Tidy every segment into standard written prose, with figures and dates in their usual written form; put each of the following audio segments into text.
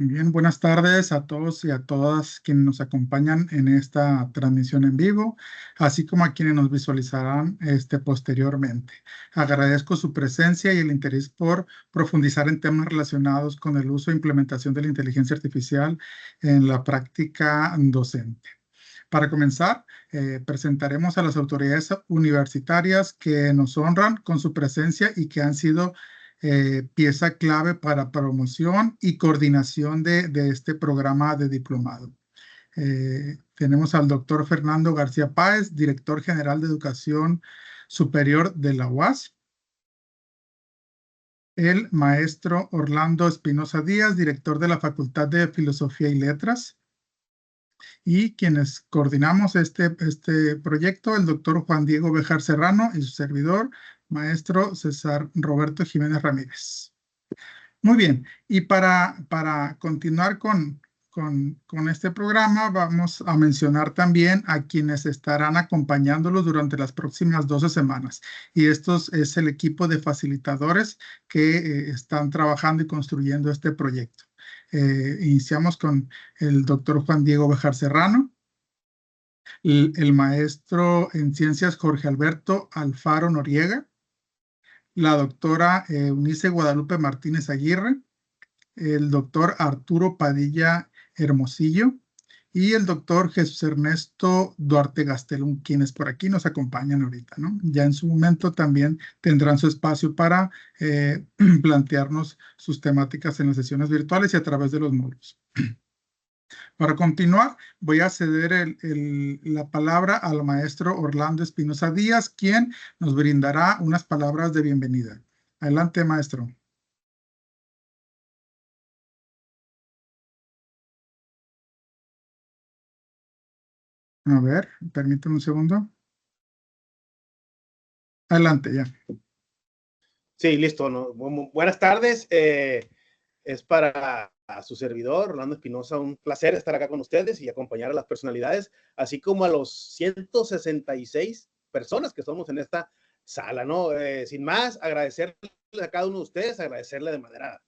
Bien, buenas tardes a todos y a todas quienes nos acompañan en esta transmisión en vivo, así como a quienes nos visualizarán posteriormente. Agradezco su presencia y el interés por profundizar en temas relacionados con el uso e implementación de la inteligencia artificial en la práctica docente. Para comenzar, presentaremos a las autoridades universitarias que nos honran con su presencia y que han sido pieza clave para promoción y coordinación de este programa de diplomado. Tenemos al doctor Fernando García Páez, director general de Educación Superior de la UAS. El maestro Orlando Espinosa Díaz, director de la Facultad de Filosofía y Letras. Y quienes coordinamos este proyecto, el doctor Juan Diego Bejar Serrano y su servidor, maestro César Roberto Jiménez Ramírez. Muy bien, y para continuar con este programa, vamos a mencionar también a quienes estarán acompañándolos durante las próximas 12 semanas. Y estos es el equipo de facilitadores que están trabajando y construyendo este proyecto. Iniciamos con el doctor Juan Diego Bejar Serrano, el maestro en ciencias Jorge Alberto Alfaro Noriega, la doctora Eunice Guadalupe Martínez Aguirre, el doctor Arturo Padilla Hermosillo y el doctor Jesús Ernesto Duarte Gastelum, quienes por aquí nos acompañan ahorita, ¿no? Ya en su momento también tendrán su espacio para plantearnos sus temáticas en las sesiones virtuales y a través de los módulos. Para continuar, voy a ceder la palabra al maestro Orlando Espinosa Díaz, quien nos brindará unas palabras de bienvenida. Adelante, maestro. A ver, permítame un segundo. Adelante, ya. Sí, listo. ¿No? Buenas tardes. Es para su servidor, Orlando Espinosa, un placer estar acá con ustedes y acompañar a las personalidades, así como a los 166 personas que somos en esta sala, ¿no? Sin más, agradecerle a cada uno de ustedes, agradecerle de manera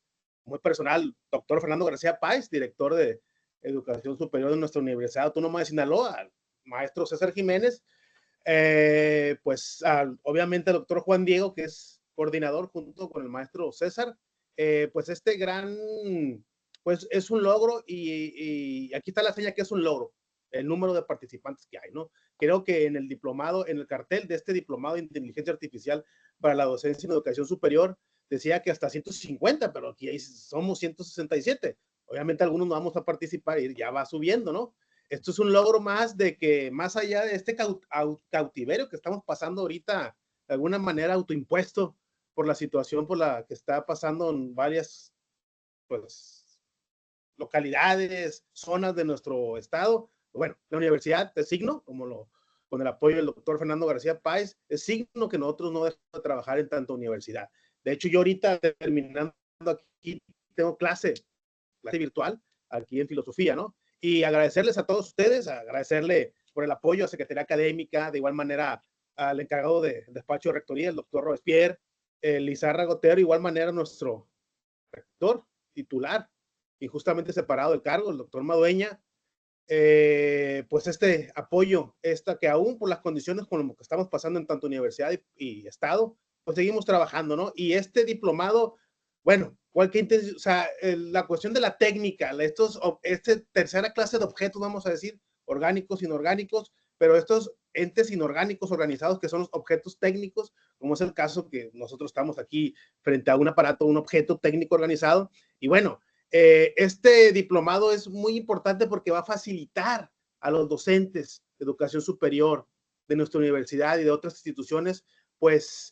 muy personal, doctor Fernando García Páez, director de Educación Superior de nuestra Universidad Autónoma de Sinaloa, al maestro César Jiménez, obviamente al doctor Juan Diego, que es coordinador junto con el maestro César, pues este gran, pues es un logro y aquí está la seña que es un logro, el número de participantes que hay, ¿no? Creo que en el diplomado, en el cartel de este diplomado de inteligencia artificial para la docencia en educación superior, decía que hasta 150, pero aquí somos 167. Obviamente algunos no vamos a participar y ya va subiendo, ¿no? Esto es un logro más de que más allá de este cautiverio que estamos pasando ahorita, de alguna manera autoimpuesto por la situación por la que está pasando en varias pues, localidades, zonas de nuestro estado. Bueno, la universidad es signo, con el apoyo del doctor Fernando García Páez, es signo que nosotros no dejamos de trabajar en tanta universidad. De hecho, yo ahorita terminando aquí, tengo clase virtual aquí en filosofía, ¿no? Y agradecerles a todos ustedes, agradecerle por el apoyo a Secretaría Académica, de igual manera al encargado de despacho de rectoría, el doctor Robespierre, Lizarra Gotero, de igual manera nuestro rector titular, injustamente separado del cargo, el doctor Madueña, pues este apoyo, que aún por las condiciones con lo que estamos pasando en tanto universidad y estado, pues seguimos trabajando, ¿no? Y este diplomado, bueno, o sea, la cuestión de la técnica, tercera clase de objetos, vamos a decir, orgánicos, inorgánicos, pero estos entes inorgánicos organizados que son los objetos técnicos, como es el caso que nosotros estamos aquí frente a un aparato, un objeto técnico organizado, y bueno, este diplomado es muy importante porque va a facilitar a los docentes de educación superior de nuestra universidad y de otras instituciones, pues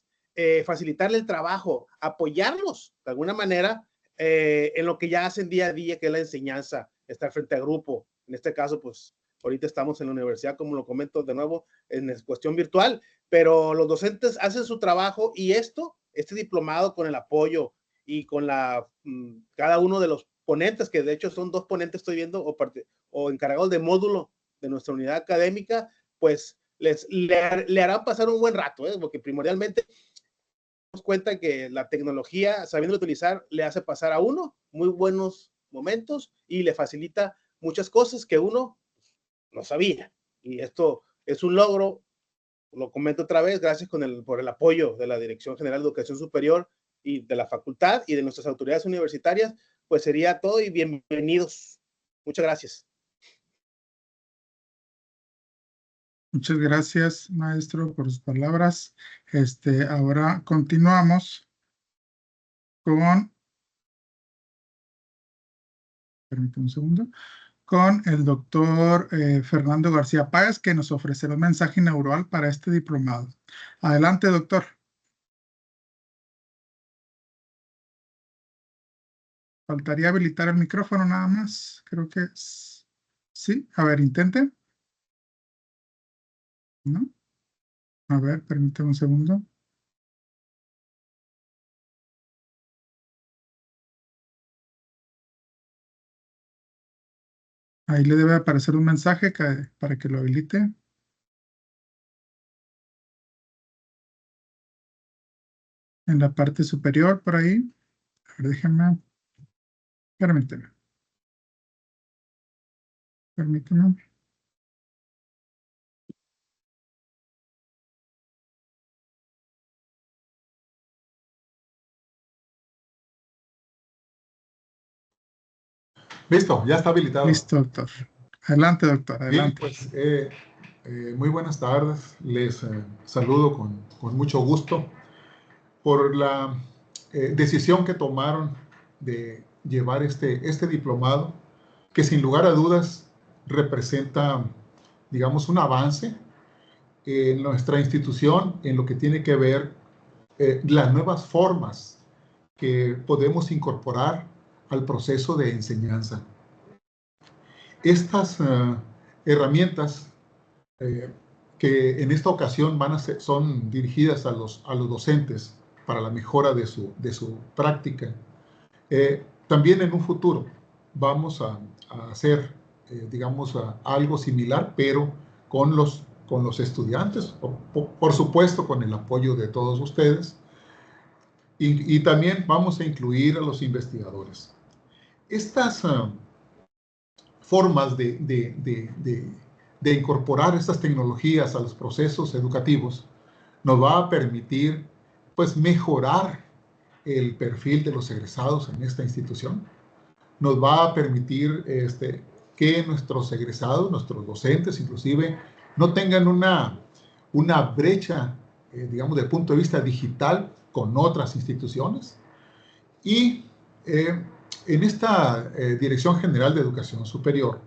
facilitarle el trabajo, apoyarlos de alguna manera en lo que ya hacen día a día, que es la enseñanza, estar frente a grupo. En este caso, pues ahorita estamos en la universidad, como lo comento de nuevo, en cuestión virtual, pero los docentes hacen su trabajo y este diplomado con el apoyo y con cada uno de los ponentes, que de hecho son 2 ponentes, estoy viendo, o encargados de módulo de nuestra unidad académica, pues le harán pasar un buen rato, porque primordialmente nos cuenta que la tecnología, sabiendo utilizar, le hace pasar a uno muy buenos momentos y le facilita muchas cosas que uno no sabía. Y esto es un logro, lo comento otra vez, gracias por el apoyo de la Dirección General de Educación Superior y de la facultad y de nuestras autoridades universitarias, pues sería todo y bienvenidos. Muchas gracias. Muchas gracias, maestro, por sus palabras. Ahora continuamos con, permítame un segundo, con el doctor Fernando García Páez, que nos ofrecerá un mensaje inaugural para este diplomado. Adelante, doctor. Faltaría habilitar el micrófono nada más. Creo que sí. A ver, intente. ¿No? A ver, permítame un segundo. Ahí le debe aparecer un mensaje para que lo habilite. En la parte superior, por ahí. A ver, déjenme. Permíteme. Permíteme. Listo, ya está habilitado. Listo, doctor. Adelante, doctor. Adelante. Bien, pues muy buenas tardes. Les saludo con mucho gusto por la decisión que tomaron de llevar este diplomado, que sin lugar a dudas representa, digamos, un avance en nuestra institución en lo que tiene que ver las nuevas formas que podemos incorporar al proceso de enseñanza. Estas herramientas que en esta ocasión son dirigidas a los docentes para la mejora de su práctica. También en un futuro vamos a hacer, digamos, algo similar, pero con los estudiantes, por supuesto con el apoyo de todos ustedes, y también vamos a incluir a los investigadores. Estas formas de incorporar estas tecnologías a los procesos educativos nos va a permitir, pues, mejorar el perfil de los egresados en esta institución. Nos va a permitir que nuestros egresados, nuestros docentes inclusive, no tengan una brecha, digamos, desde el punto de vista digital con otras instituciones. Y en esta Dirección General de Educación Superior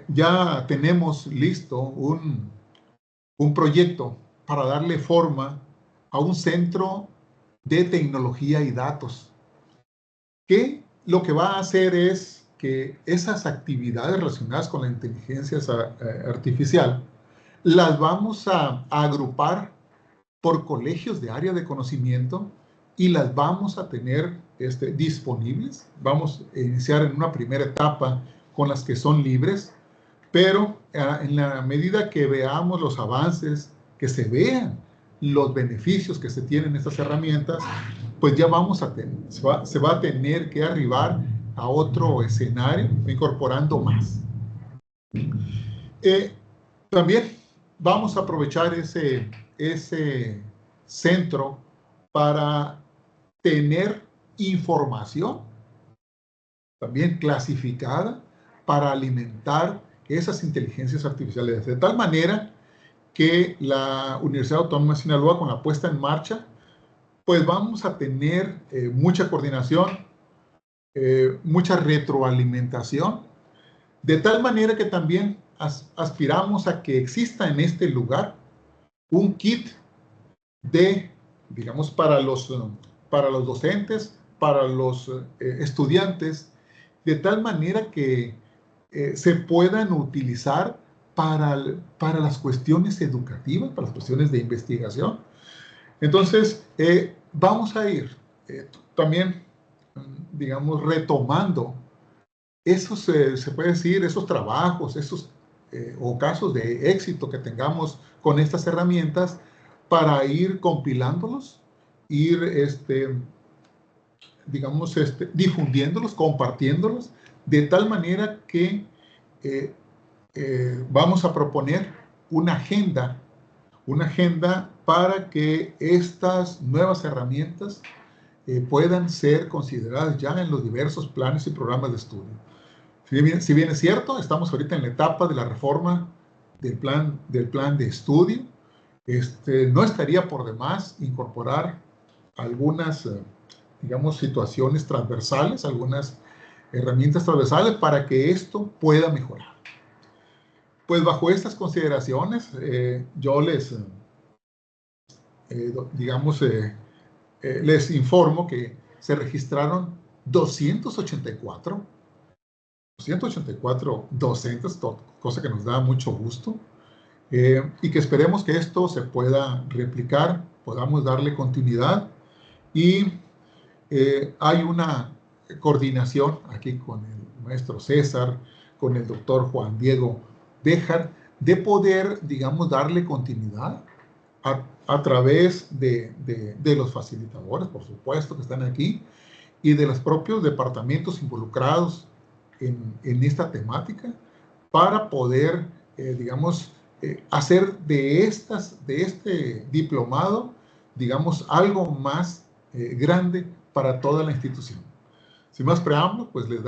ya tenemos listo un proyecto para darle forma a un centro de tecnología y datos, que lo que va a hacer es que esas actividades relacionadas con la inteligencia artificial las vamos a agrupar por colegios de área de conocimiento y las vamos a tener disponibles. Vamos a iniciar en una primera etapa con las que son libres, pero en la medida que veamos los avances, que se vean los beneficios que se tienen estas herramientas, pues ya vamos a tener, se va a tener que arribar a otro escenario incorporando más. También vamos a aprovechar ese centro para tener información también clasificada para alimentar esas inteligencias artificiales, de tal manera que la Universidad Autónoma de Sinaloa, con la puesta en marcha, pues vamos a tener mucha coordinación, mucha retroalimentación, de tal manera que también aspiramos a que exista en este lugar un kit digamos, para los docentes, para los estudiantes, de tal manera que se puedan utilizar para las cuestiones educativas, para las cuestiones de investigación. Entonces, vamos a ir también, digamos, retomando esos, se puede decir, esos trabajos, o casos de éxito que tengamos con estas herramientas, para ir compilándolos, ir digamos, difundiéndolos, compartiéndolos, de tal manera que vamos a proponer una agenda para que estas nuevas herramientas puedan ser consideradas ya en los diversos planes y programas de estudio. Si bien es cierto, estamos ahorita en la etapa de la reforma del plan de estudio, no estaría por demás incorporar algunas, digamos, situaciones transversales, algunas herramientas transversales para que esto pueda mejorar. Pues bajo estas consideraciones, yo les, digamos, les informo que se registraron 284 docentes, cosa que nos da mucho gusto, y que esperemos que esto se pueda replicar, podamos darle continuidad, y hay una coordinación aquí con el maestro César, con el doctor Juan Diego Béjar, de poder, digamos, darle continuidad a través de los facilitadores, por supuesto, que están aquí, y de los propios departamentos involucrados en esta temática, para poder, digamos, hacer de este diplomado, digamos, algo más grande para toda la institución. Sin más preámbulo, pues les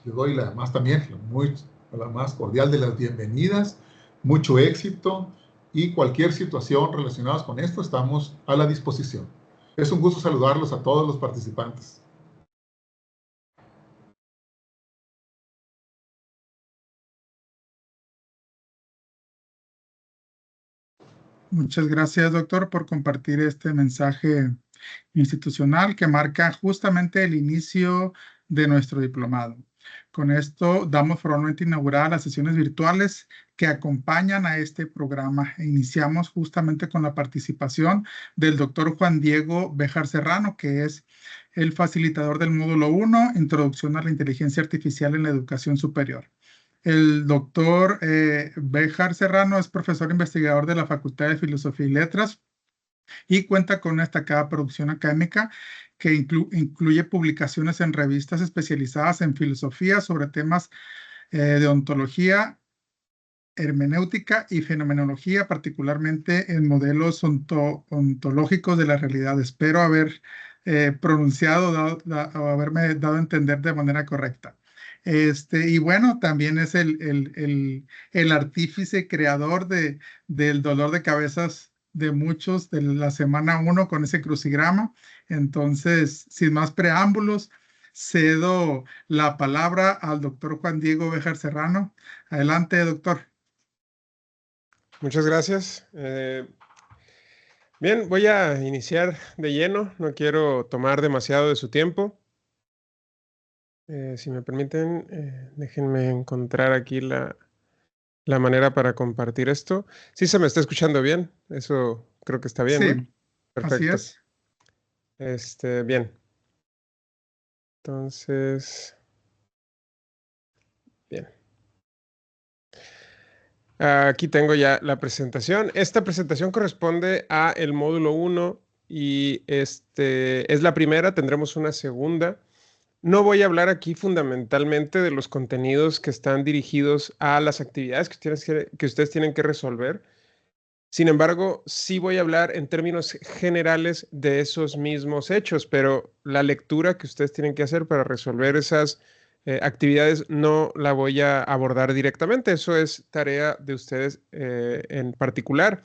doy la más cordial de las bienvenidas, mucho éxito, y cualquier situación relacionada con esto, estamos a la disposición. Es un gusto saludarlos a todos los participantes. Muchas gracias, doctor, por compartir este mensaje institucional que marca justamente el inicio de nuestro diplomado. Con esto damos formalmente inaugurada las sesiones virtuales que acompañan a este programa. Iniciamos justamente con la participación del doctor Juan Diego Béjar Serrano, que es el facilitador del módulo 1, Introducción a la Inteligencia Artificial en la Educación Superior. El doctor Béjar Serrano es profesor investigador de la Facultad de Filosofía y Letras y cuenta con una destacada producción académica que incluye publicaciones en revistas especializadas en filosofía sobre temas de ontología, hermenéutica y fenomenología, particularmente en modelos ontológicos de la realidad. Espero haber pronunciado o haberme dado a entender de manera correcta. Y bueno, también es el artífice creador del dolor de cabezas de muchos de la semana 1 con ese crucigrama. Entonces, sin más preámbulos, cedo la palabra al doctor Juan Diego Béjar Serrano. Adelante, doctor. Muchas gracias. Bien, voy a iniciar de lleno. No quiero tomar demasiado de su tiempo. Si me permiten, déjenme encontrar aquí la manera para compartir esto. Sí se me está escuchando bien. Eso creo que está bien, Sí, ¿no? Perfecto. así es. Bien. Entonces, bien. Aquí tengo ya la presentación. Esta presentación corresponde a el módulo 1 y es la primera. Tendremos una segunda. No voy a hablar aquí fundamentalmente de los contenidos que están dirigidos a las actividades que ustedes tienen que resolver. Sin embargo, sí voy a hablar en términos generales de esos mismos hechos, pero la lectura que ustedes tienen que hacer para resolver esas actividades no la voy a abordar directamente. Eso es tarea de ustedes en particular.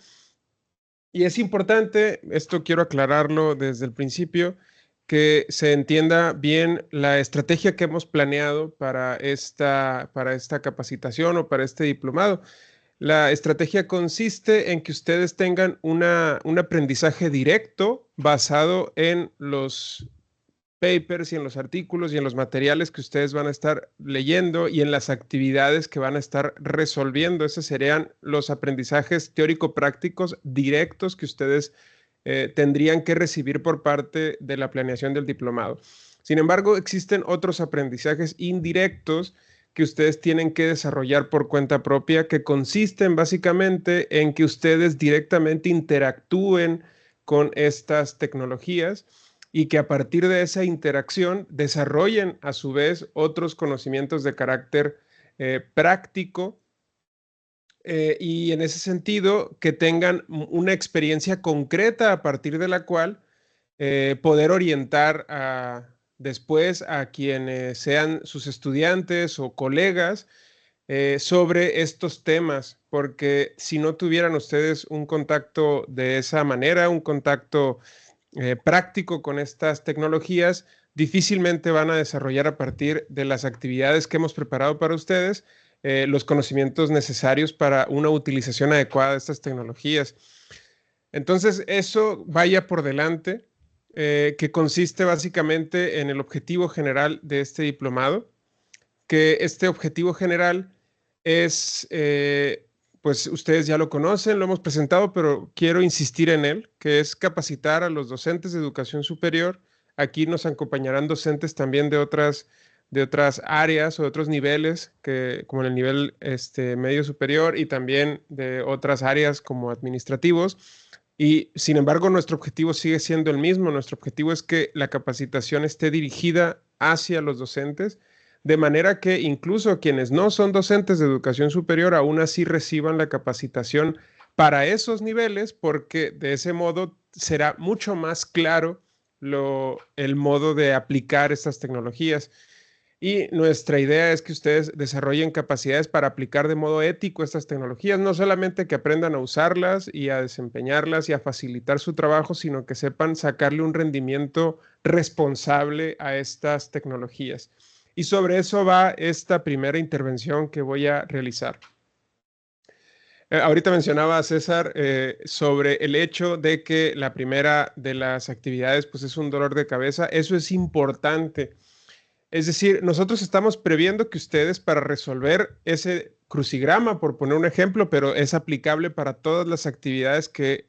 Y es importante, esto quiero aclararlo desde el principio, que se entienda bien la estrategia que hemos planeado para esta capacitación o para este diplomado. La estrategia consiste en que ustedes tengan un aprendizaje directo basado en los papers y en los artículos y en los materiales que ustedes van a estar leyendo y en las actividades que van a estar resolviendo. Esos serían los aprendizajes teórico-prácticos directos que ustedes tendrían que recibir por parte de la planeación del diplomado. Sin embargo, existen otros aprendizajes indirectos que ustedes tienen que desarrollar por cuenta propia, que consisten básicamente en que ustedes directamente interactúen con estas tecnologías y que a partir de esa interacción desarrollen a su vez otros conocimientos de carácter práctico y en ese sentido que tengan una experiencia concreta a partir de la cual poder orientar después a quienes sean sus estudiantes o colegas sobre estos temas, porque si no tuvieran ustedes un contacto de esa manera, un contacto práctico con estas tecnologías, difícilmente van a desarrollar a partir de las actividades que hemos preparado para ustedes los conocimientos necesarios para una utilización adecuada de estas tecnologías. Entonces, eso vaya por delante, que consiste básicamente en el objetivo general de este diplomado, que este objetivo general es, pues ustedes ya lo conocen, lo hemos presentado, pero quiero insistir en él, que es capacitar a los docentes de educación superior. Aquí nos acompañarán docentes también de otras áreas o de otros niveles, como en el nivel medio superior y también de otras áreas como administrativos. Y sin embargo, nuestro objetivo sigue siendo el mismo. Nuestro objetivo es que la capacitación esté dirigida hacia los docentes, de manera que incluso quienes no son docentes de educación superior aún así reciban la capacitación para esos niveles, porque de ese modo será mucho más claro el modo de aplicar estas tecnologías. Y nuestra idea es que ustedes desarrollen capacidades para aplicar de modo ético estas tecnologías, no solamente que aprendan a usarlas y a desempeñarlas y a facilitar su trabajo, sino que sepan sacarle un rendimiento responsable a estas tecnologías. Y sobre eso va esta primera intervención que voy a realizar. Ahorita mencionaba a César sobre el hecho de que la primera de las actividades pues es un dolor de cabeza. Eso es importante. Es decir, nosotros estamos previendo que ustedes para resolver ese crucigrama, por poner un ejemplo, pero es aplicable para todas las actividades que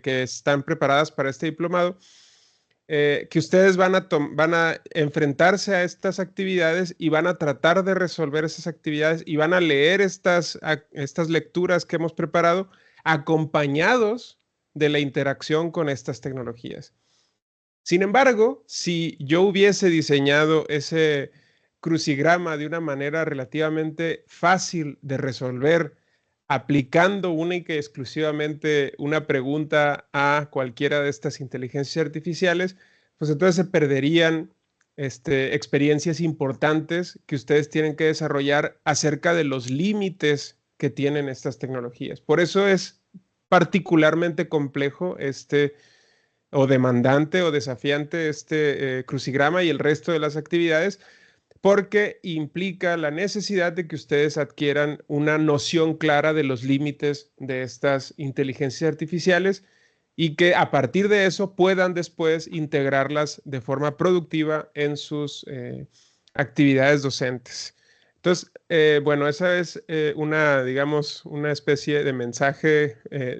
están preparadas para este diplomado, que ustedes van a enfrentarse a estas actividades y van a tratar de resolver esas actividades y van a leer estas lecturas que hemos preparado acompañados de la interacción con estas tecnologías. Sin embargo, si yo hubiese diseñado ese crucigrama de una manera relativamente fácil de resolver, aplicando única y exclusivamente una pregunta a cualquiera de estas inteligencias artificiales, pues entonces se perderían experiencias importantes que ustedes tienen que desarrollar acerca de los límites que tienen estas tecnologías. Por eso es particularmente complejo o demandante o desafiante crucigrama y el resto de las actividades, porque implica la necesidad de que ustedes adquieran una noción clara de los límites de estas inteligencias artificiales y que a partir de eso puedan después integrarlas de forma productiva en sus actividades docentes. Entonces, bueno, esa es digamos, una especie de mensaje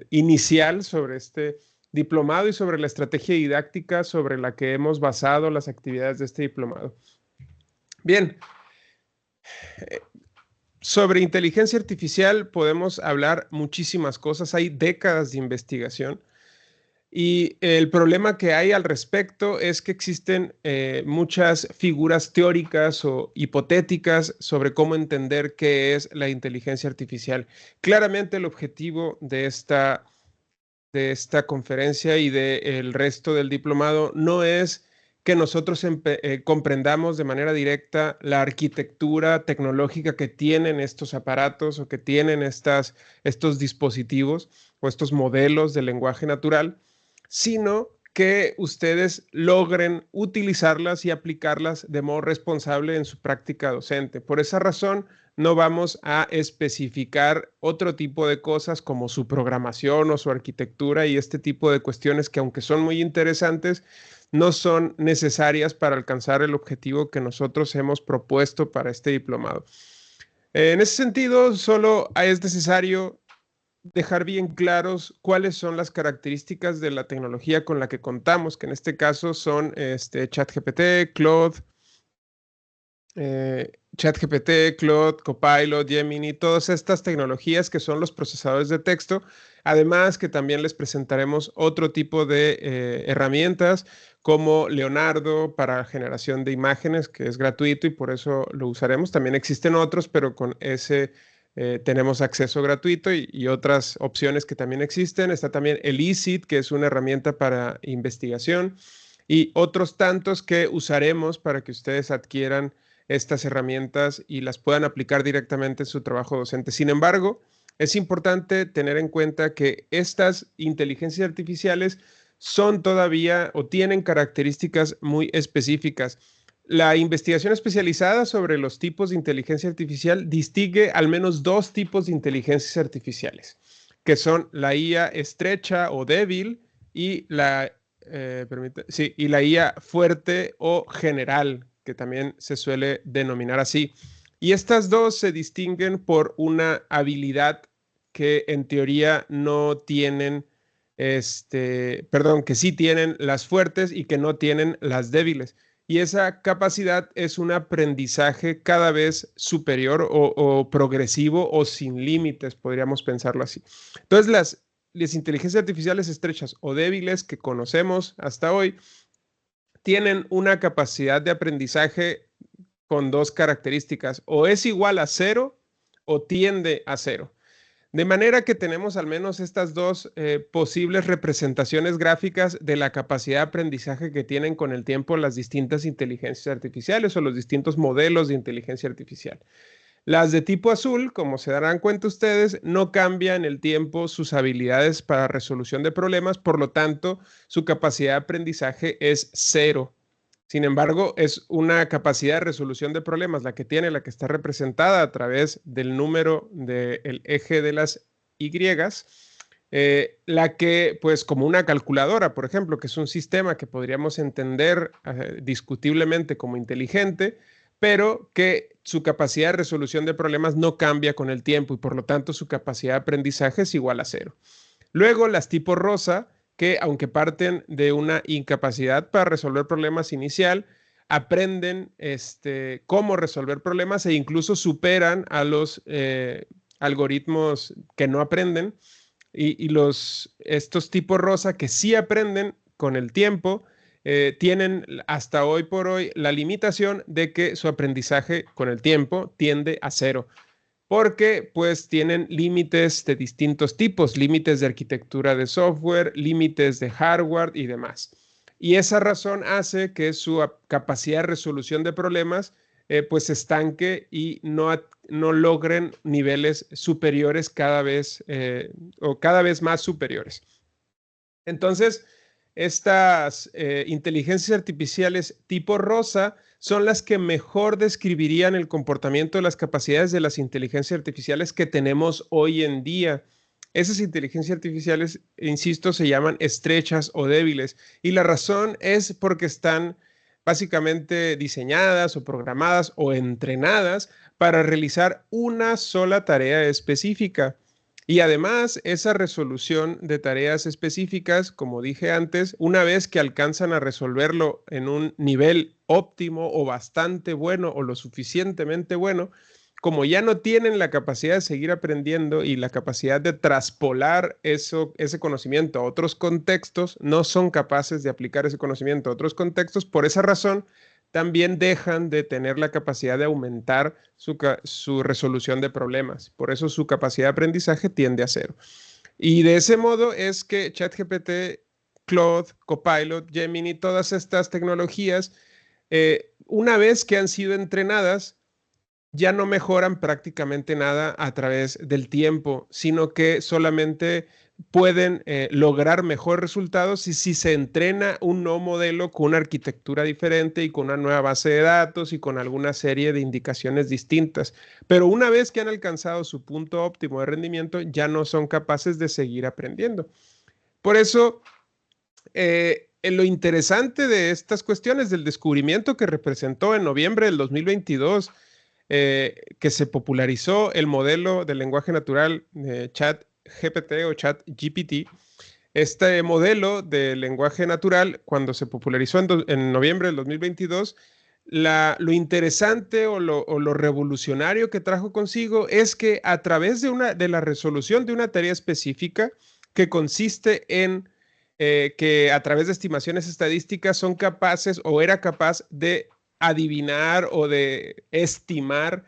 inicial sobre este diplomado y sobre la estrategia didáctica sobre la que hemos basado las actividades de este diplomado. Bien, sobre inteligencia artificial podemos hablar muchísimas cosas, hay décadas de investigación y el problema que hay al respecto es que existen muchas figuras teóricas o hipotéticas sobre cómo entender qué es la inteligencia artificial. Claramente el objetivo de esta conferencia y del resto del diplomado no es que nosotros comprendamos de manera directa la arquitectura tecnológica que tienen estos aparatos o que tienen estos dispositivos o estos modelos de lenguaje natural, sino que ustedes logren utilizarlas y aplicarlas de modo responsable en su práctica docente. Por esa razón, no vamos a especificar otro tipo de cosas como su programación o su arquitectura y este tipo de cuestiones que, aunque son muy interesantes, no son necesarias para alcanzar el objetivo que nosotros hemos propuesto para este diplomado. En ese sentido, solo es necesario dejar bien claros cuáles son las características de la tecnología con la que contamos, que en este caso son ChatGPT, Claude, ChatGPT, Claude, Copilot, Gemini, todas estas tecnologías que son los procesadores de texto. Además que también les presentaremos otro tipo de herramientas como Leonardo para generación de imágenes, que es gratuito y por eso lo usaremos. También existen otros, pero con ese tenemos acceso gratuito y otras opciones que también existen. Está también Elicit, que es una herramienta para investigación, y otros tantos que usaremos para que ustedes adquieran estas herramientas y las puedan aplicar directamente en su trabajo docente. Sin embargo, es importante tener en cuenta que estas inteligencias artificiales son todavía o tienen características muy específicas. La investigación especializada sobre los tipos de inteligencia artificial distingue al menos dos tipos de inteligencias artificiales, que son la IA estrecha o débil y la IA fuerte o general, que también se suele denominar así. Y estas dos se distinguen por una habilidad que en teoría no tienen, que sí tienen las fuertes y que no tienen las débiles. Y esa capacidad es un aprendizaje cada vez superior o progresivo o sin límites, podríamos pensarlo así. Entonces, las inteligencias artificiales estrechas o débiles que conocemos hasta hoy tienen una capacidad de aprendizaje con dos características: o es igual a cero o tiende a cero. De manera que tenemos al menos estas dos posibles representaciones gráficas de la capacidad de aprendizaje que tienen con el tiempo las distintas inteligencias artificiales o los distintos modelos de inteligencia artificial. Las de tipo azul, como se darán cuenta ustedes, no cambian en el tiempo sus habilidades para resolución de problemas, por lo tanto, su capacidad de aprendizaje es cero. Sin embargo, es una capacidad de resolución de problemas la que está representada a través del número del eje de las Y, la que, pues como una calculadora, por ejemplo, que es un sistema que podríamos entender discutiblemente como inteligente, pero que su capacidad de resolución de problemas no cambia con el tiempo y por lo tanto su capacidad de aprendizaje es igual a cero. Luego las tipo rosa, que aunque parten de una incapacidad para resolver problemas inicial, aprenden cómo resolver problemas e incluso superan a los algoritmos que no aprenden, y estos tipos rosa que sí aprenden con el tiempo tienen hasta hoy por hoy la limitación de que su aprendizaje con el tiempo tiende a cero, porque pues tienen límites de distintos tipos, límites de arquitectura de software, límites de hardware y demás. Y esa razón hace que su capacidad de resolución de problemas pues se estanque y no logren niveles superiores cada vez más superiores. Entonces, estas inteligencias artificiales tipo rosa son las que mejor describirían el comportamiento de las capacidades de las inteligencias artificiales que tenemos hoy en día. Esas inteligencias artificiales, insisto, se llaman estrechas o débiles, y la razón es porque están básicamente diseñadas o programadas o entrenadas para realizar una sola tarea específica. Y además, esa resolución de tareas específicas, como dije antes, una vez que alcanzan a resolverlo en un nivel óptimo o bastante bueno o lo suficientemente bueno, como ya no tienen la capacidad de seguir aprendiendo y la capacidad de traspolar ese conocimiento a otros contextos, no son capaces de aplicar ese conocimiento a otros contextos. Por esa razón, también dejan de tener la capacidad de aumentar su resolución de problemas. Por eso su capacidad de aprendizaje tiende a cero. Y de ese modo es que ChatGPT, Claude, Copilot, Gemini, todas estas tecnologías, una vez que han sido entrenadas, ya no mejoran prácticamente nada a través del tiempo, sino que solamente pueden lograr mejores resultados si se entrena un nuevo modelo con una arquitectura diferente y con una nueva base de datos y con alguna serie de indicaciones distintas. Pero una vez que han alcanzado su punto óptimo de rendimiento, ya no son capaces de seguir aprendiendo. Por eso, lo interesante de estas cuestiones del descubrimiento que representó en noviembre del 2022, que se popularizó el modelo de lenguaje natural de ChatGPT o ChatGPT. Este modelo de lenguaje natural, cuando se popularizó en noviembre del 2022, lo interesante o lo revolucionario que trajo consigo es que a través de la resolución de una tarea específica que consiste en que a través de estimaciones estadísticas son capaces o era capaz de adivinar o de estimar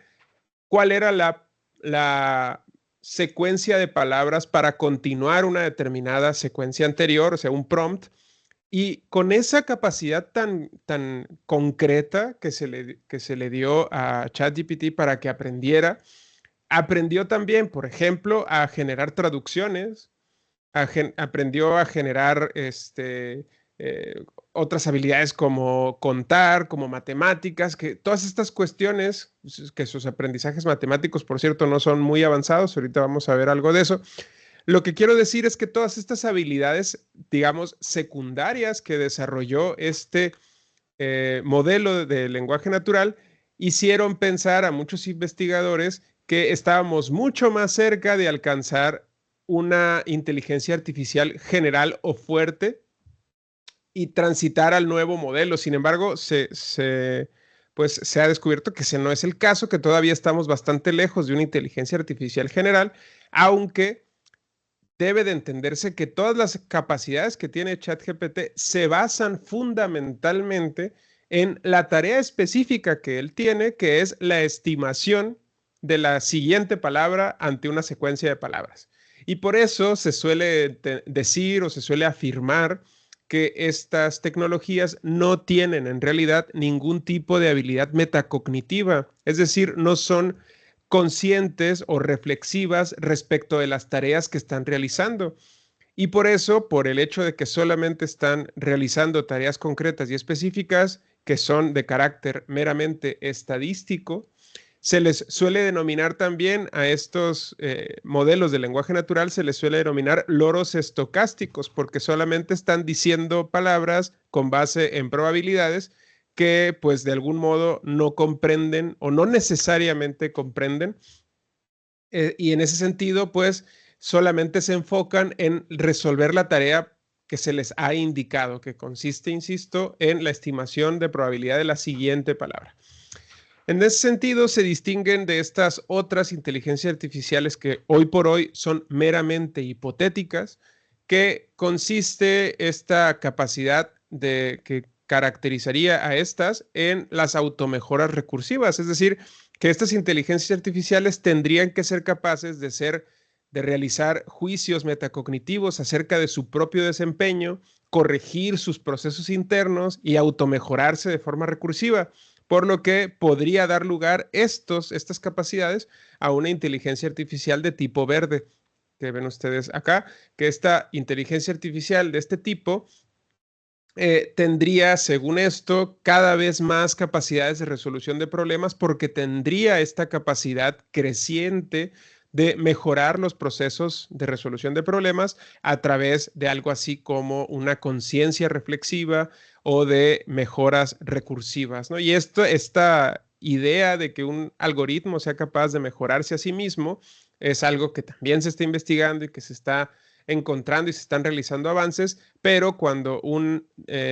cuál era la secuencia de palabras para continuar una determinada secuencia anterior, o sea, un prompt. Y con esa capacidad tan concreta que se le dio a ChatGPT para que aprendiera, aprendió también, por ejemplo, a generar traducciones, aprendió a generar otras habilidades como contar, como matemáticas, que todas estas cuestiones, que sus aprendizajes matemáticos, por cierto, no son muy avanzados, ahorita vamos a ver algo de eso. Lo que quiero decir es que todas estas habilidades, digamos, secundarias que desarrolló este modelo de lenguaje natural, hicieron pensar a muchos investigadores que estábamos mucho más cerca de alcanzar una inteligencia artificial general o fuerte y transitar al nuevo modelo. Sin embargo, pues se ha descubierto que ese no es el caso, que todavía estamos bastante lejos de una inteligencia artificial general, aunque debe de entenderse que todas las capacidades que tiene ChatGPT se basan fundamentalmente en la tarea específica que él tiene, que es la estimación de la siguiente palabra ante una secuencia de palabras. Y por eso se suele decir o se suele afirmar que estas tecnologías no tienen en realidad ningún tipo de habilidad metacognitiva, es decir, no son conscientes o reflexivas respecto de las tareas que están realizando. Y por eso, por el hecho de que solamente están realizando tareas concretas y específicas que son de carácter meramente estadístico, se les suele denominar también a estos modelos de lenguaje natural, se les suele denominar loros estocásticos, porque solamente están diciendo palabras con base en probabilidades que pues de algún modo no comprenden o no necesariamente comprenden. Y en ese sentido, pues solamente se enfocan en resolver la tarea que se les ha indicado, que consiste, insisto, en la estimación de probabilidad de la siguiente palabra. En ese sentido, se distinguen de estas otras inteligencias artificiales que hoy por hoy son meramente hipotéticas, que consiste esta capacidad que caracterizaría a estas en las automejoras recursivas, es decir, que estas inteligencias artificiales tendrían que ser capaces de realizar juicios metacognitivos acerca de su propio desempeño, corregir sus procesos internos y automejorarse de forma recursiva, por lo que podría dar lugar estas capacidades a una inteligencia artificial de tipo verde, que ven ustedes acá, que esta inteligencia artificial de este tipo tendría, según esto, cada vez más capacidades de resolución de problemas porque tendría esta capacidad creciente de mejorar los procesos de resolución de problemas a través de algo así como una conciencia reflexiva o de mejoras recursivas, ¿no? Y esta idea de que un algoritmo sea capaz de mejorarse a sí mismo es algo que también se está investigando y que se está encontrando y se están realizando avances, pero cuando un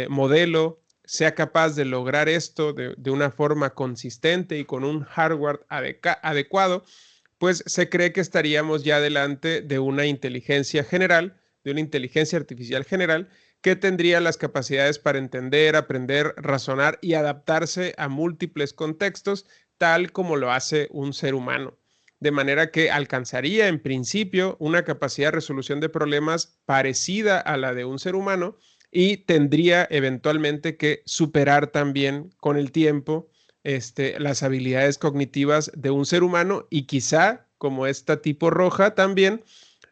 modelo sea capaz de lograr esto de una forma consistente y con un hardware adecuado, pues se cree que estaríamos ya delante de una inteligencia general, de una inteligencia artificial general, que tendría las capacidades para entender, aprender, razonar y adaptarse a múltiples contextos, tal como lo hace un ser humano. De manera que alcanzaría en principio una capacidad de resolución de problemas parecida a la de un ser humano y tendría eventualmente que superar también con el tiempo las habilidades cognitivas de un ser humano y quizá, como esta tipo roja, también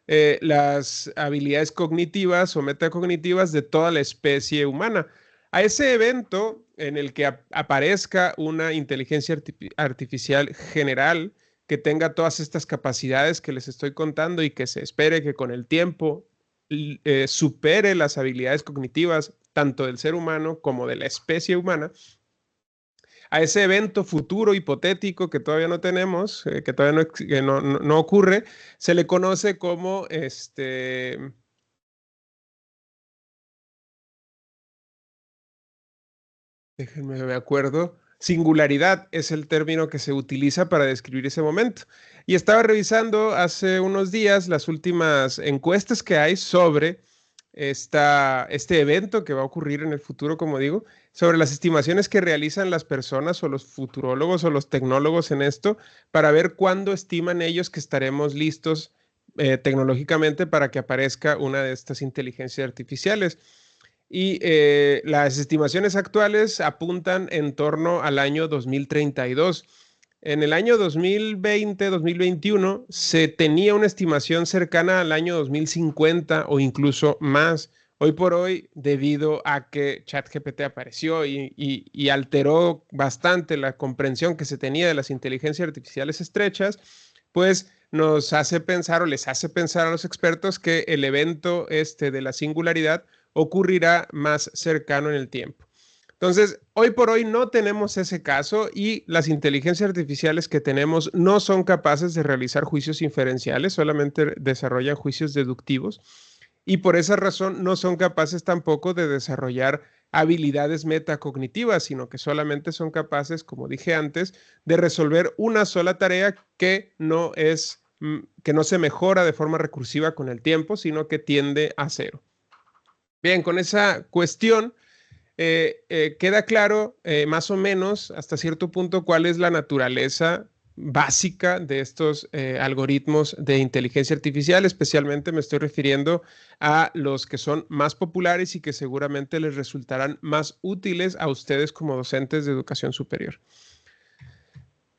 las habilidades cognitivas o metacognitivas de toda la especie humana. A ese evento en el que aparezca una inteligencia artificial general que tenga todas estas capacidades que les estoy contando y que se espere que con el tiempo supere las habilidades cognitivas tanto del ser humano como de la especie humana, a ese evento futuro hipotético que todavía no tenemos, que todavía no ocurre, se le conoce como déjenme me acuerdo, singularidad es el término que se utiliza para describir ese momento. Y estaba revisando hace unos días las últimas encuestas que hay sobre este evento que va a ocurrir en el futuro, como digo, sobre las estimaciones que realizan las personas o los futurólogos o los tecnólogos en esto, para ver cuándo estiman ellos que estaremos listos tecnológicamente para que aparezca una de estas inteligencias artificiales. Y las estimaciones actuales apuntan en torno al año 2032. En el año 2020-2021 se tenía una estimación cercana al año 2050 o incluso más. Hoy por hoy, debido a que ChatGPT apareció y alteró bastante la comprensión que se tenía de las inteligencias artificiales estrechas, pues nos hace pensar o les hace pensar a los expertos que el evento de la singularidad ocurrirá más cercano en el tiempo. Entonces, hoy por hoy no tenemos ese caso y las inteligencias artificiales que tenemos no son capaces de realizar juicios inferenciales, solamente desarrollan juicios deductivos y por esa razón no son capaces tampoco de desarrollar habilidades metacognitivas, sino que solamente son capaces, como dije antes, de resolver una sola tarea que no se mejora de forma recursiva con el tiempo, sino que tiende a cero. Bien, con esa cuestión queda claro más o menos hasta cierto punto cuál es la naturaleza básica de estos algoritmos de inteligencia artificial. Especialmente me estoy refiriendo a los que son más populares y que seguramente les resultarán más útiles a ustedes como docentes de educación superior.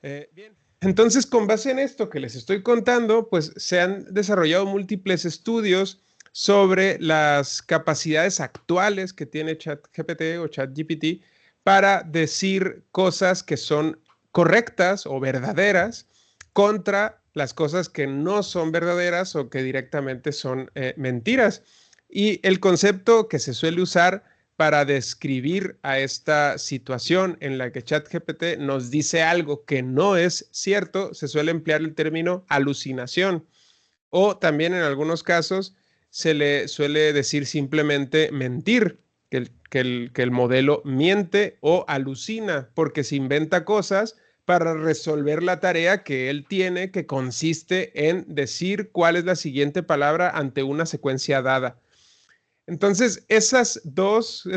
Bien. Entonces, con base en esto que les estoy contando, pues se han desarrollado múltiples estudios sobre las capacidades actuales que tiene ChatGPT o ChatGPT para decir cosas que son correctas o verdaderas contra las cosas que no son verdaderas o que directamente son mentiras. Y el concepto que se suele usar para describir a esta situación en la que ChatGPT nos dice algo que no es cierto, se suele emplear el término alucinación, o también en algunos casos se le suele decir simplemente mentir, que el modelo miente o alucina porque se inventa cosas para resolver la tarea que él tiene, que consiste en decir cuál es la siguiente palabra ante una secuencia dada. Entonces, esas dos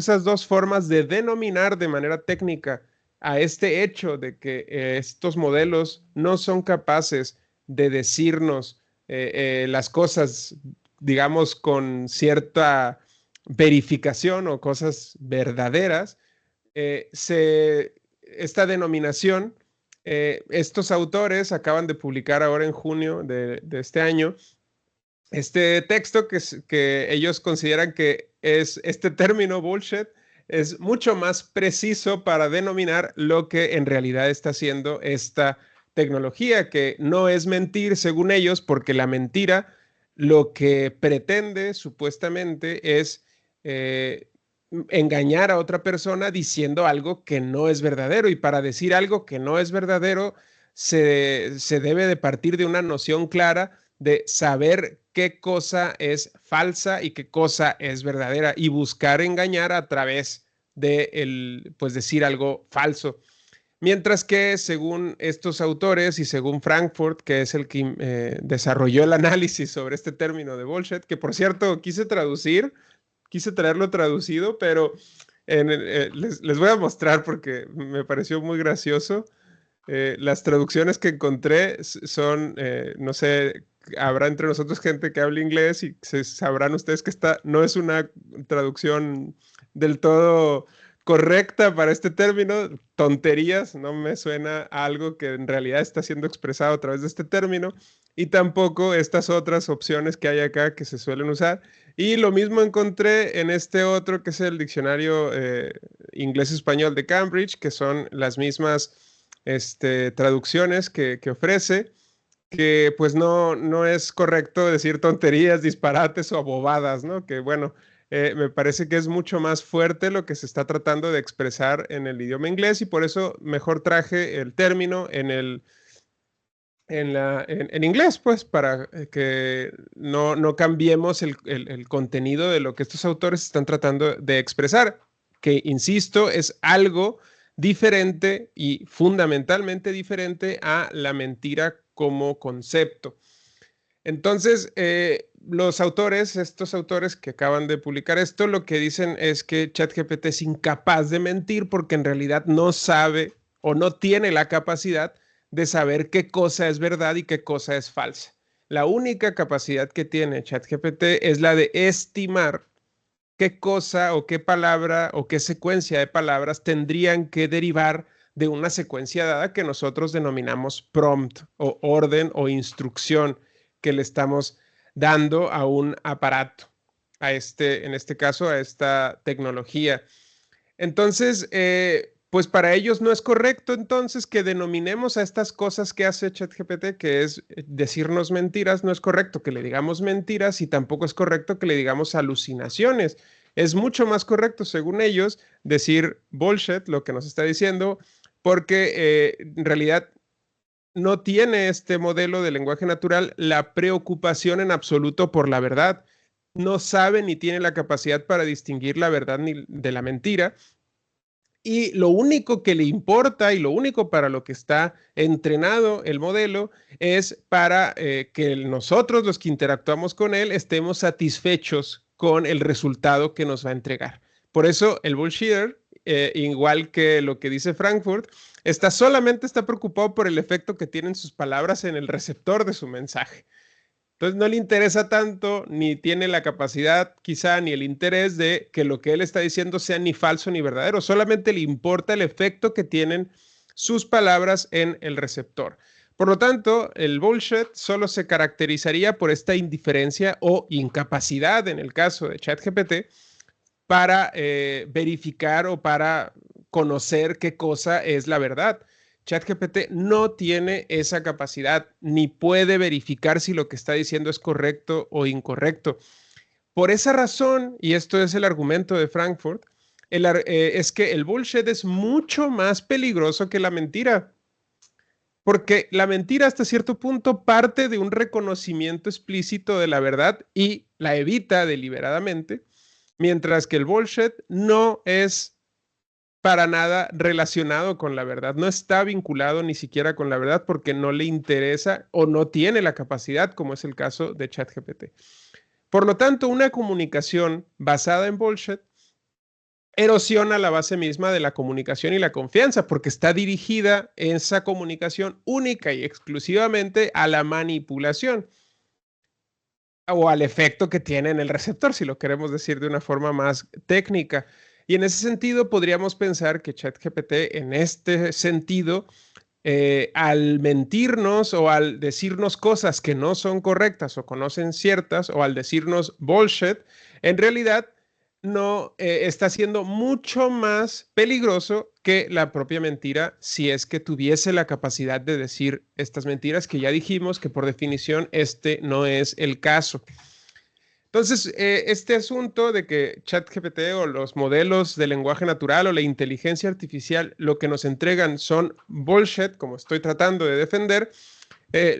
formas de denominar de manera técnica a este hecho de que estos modelos no son capaces de decirnos las cosas, digamos, con cierta verificación o cosas verdaderas, esta denominación, estos autores acaban de publicar ahora en junio de este año este texto que ellos consideran que es este término bullshit es mucho más preciso para denominar lo que en realidad está haciendo esta tecnología, que no es mentir según ellos, porque la mentira lo que pretende supuestamente es engañar a otra persona diciendo algo que no es verdadero, y para decir algo que no es verdadero se debe de partir de una noción clara de saber qué cosa es falsa y qué cosa es verdadera y buscar engañar a través de pues decir algo falso. Mientras que según estos autores y según Frankfurt, que es el que desarrolló el análisis sobre este término de bullshit, que por cierto quise traerlo traducido, pero les voy a mostrar porque me pareció muy gracioso. Las traducciones que encontré son, no sé, habrá entre nosotros gente que hable inglés y sabrán ustedes que esta no es una traducción del todo correcta para este término. Tonterías, no me suena a algo que en realidad está siendo expresado a través de este término, y tampoco estas otras opciones que hay acá que se suelen usar. Y lo mismo encontré en este otro, que es el diccionario inglés-español de Cambridge, que son las mismas traducciones que ofrece, que pues no es correcto decir tonterías, disparates o bobadas, ¿no? Que bueno, me parece que es mucho más fuerte lo que se está tratando de expresar en el idioma inglés, y por eso mejor traje el término en inglés, pues, para que no cambiemos el contenido de lo que estos autores están tratando de expresar, que, insisto, es algo diferente y fundamentalmente diferente a la mentira como concepto. Entonces, los autores, estos autores que acaban de publicar esto, lo que dicen es que ChatGPT es incapaz de mentir porque en realidad no sabe o no tiene la capacidad de saber qué cosa es verdad y qué cosa es falsa. La única capacidad que tiene ChatGPT es la de estimar qué cosa o qué palabra o qué secuencia de palabras tendrían que derivar de una secuencia dada que nosotros denominamos prompt o orden o instrucción que le estamos dando a un aparato, en este caso, a esta tecnología. Entonces, pues para ellos no es correcto entonces que denominemos a estas cosas que hace ChatGPT, que es decirnos mentiras, no es correcto que le digamos mentiras y tampoco es correcto que le digamos alucinaciones. Es mucho más correcto, según ellos, decir bullshit, lo que nos está diciendo, porque en realidad no tiene este modelo de lenguaje natural la preocupación en absoluto por la verdad. No sabe ni tiene la capacidad para distinguir la verdad ni de la mentira. Y lo único que le importa y lo único para lo que está entrenado el modelo es para que nosotros, los que interactuamos con él, estemos satisfechos con el resultado que nos va a entregar. Por eso el bullshitter, igual que lo que dice Frankfurt, solamente está preocupado por el efecto que tienen sus palabras en el receptor de su mensaje. Entonces no le interesa tanto, ni tiene la capacidad quizá, ni el interés de que lo que él está diciendo sea ni falso ni verdadero. Solamente le importa el efecto que tienen sus palabras en el receptor. Por lo tanto, el bullshit solo se caracterizaría por esta indiferencia o incapacidad, en el caso de ChatGPT, para verificar o para conocer qué cosa es la verdad. ChatGPT no tiene esa capacidad ni puede verificar si lo que está diciendo es correcto o incorrecto. Por esa razón, y esto es el argumento de Frankfurt, es que el bullshit es mucho más peligroso que la mentira. Porque la mentira hasta cierto punto parte de un reconocimiento explícito de la verdad y la evita deliberadamente, mientras que el bullshit no es para nada relacionado con la verdad, no está vinculado ni siquiera con la verdad porque no le interesa o no tiene la capacidad, como es el caso de ChatGPT. Por lo tanto, una comunicación basada en bullshit erosiona la base misma de la comunicación y la confianza, porque está dirigida esa comunicación única y exclusivamente a la manipulación o al efecto que tiene en el receptor, si lo queremos decir de una forma más técnica. Y en ese sentido podríamos pensar que ChatGPT en este sentido, al mentirnos o al decirnos cosas que no son correctas o conocen ciertas o al decirnos bullshit, en realidad no está siendo mucho más peligroso que la propia mentira si es que tuviese la capacidad de decir estas mentiras que ya dijimos que por definición este no es el caso. Entonces, este asunto de que ChatGPT o los modelos de lenguaje natural o la inteligencia artificial lo que nos entregan son bullshit, como estoy tratando de defender,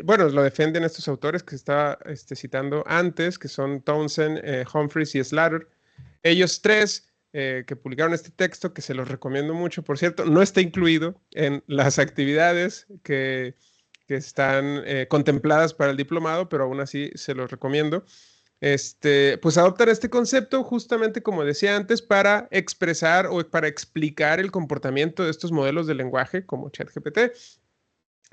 bueno, lo defienden estos autores que estaba citando antes, que son Townsend, Humphreys y Slater. Ellos tres que publicaron este texto, que se los recomiendo mucho, por cierto, no está incluido en las actividades que están contempladas para el diplomado, pero aún así se los recomiendo. Pues adoptan este concepto justamente, como decía antes, para expresar o para explicar el comportamiento de estos modelos de lenguaje como ChatGPT.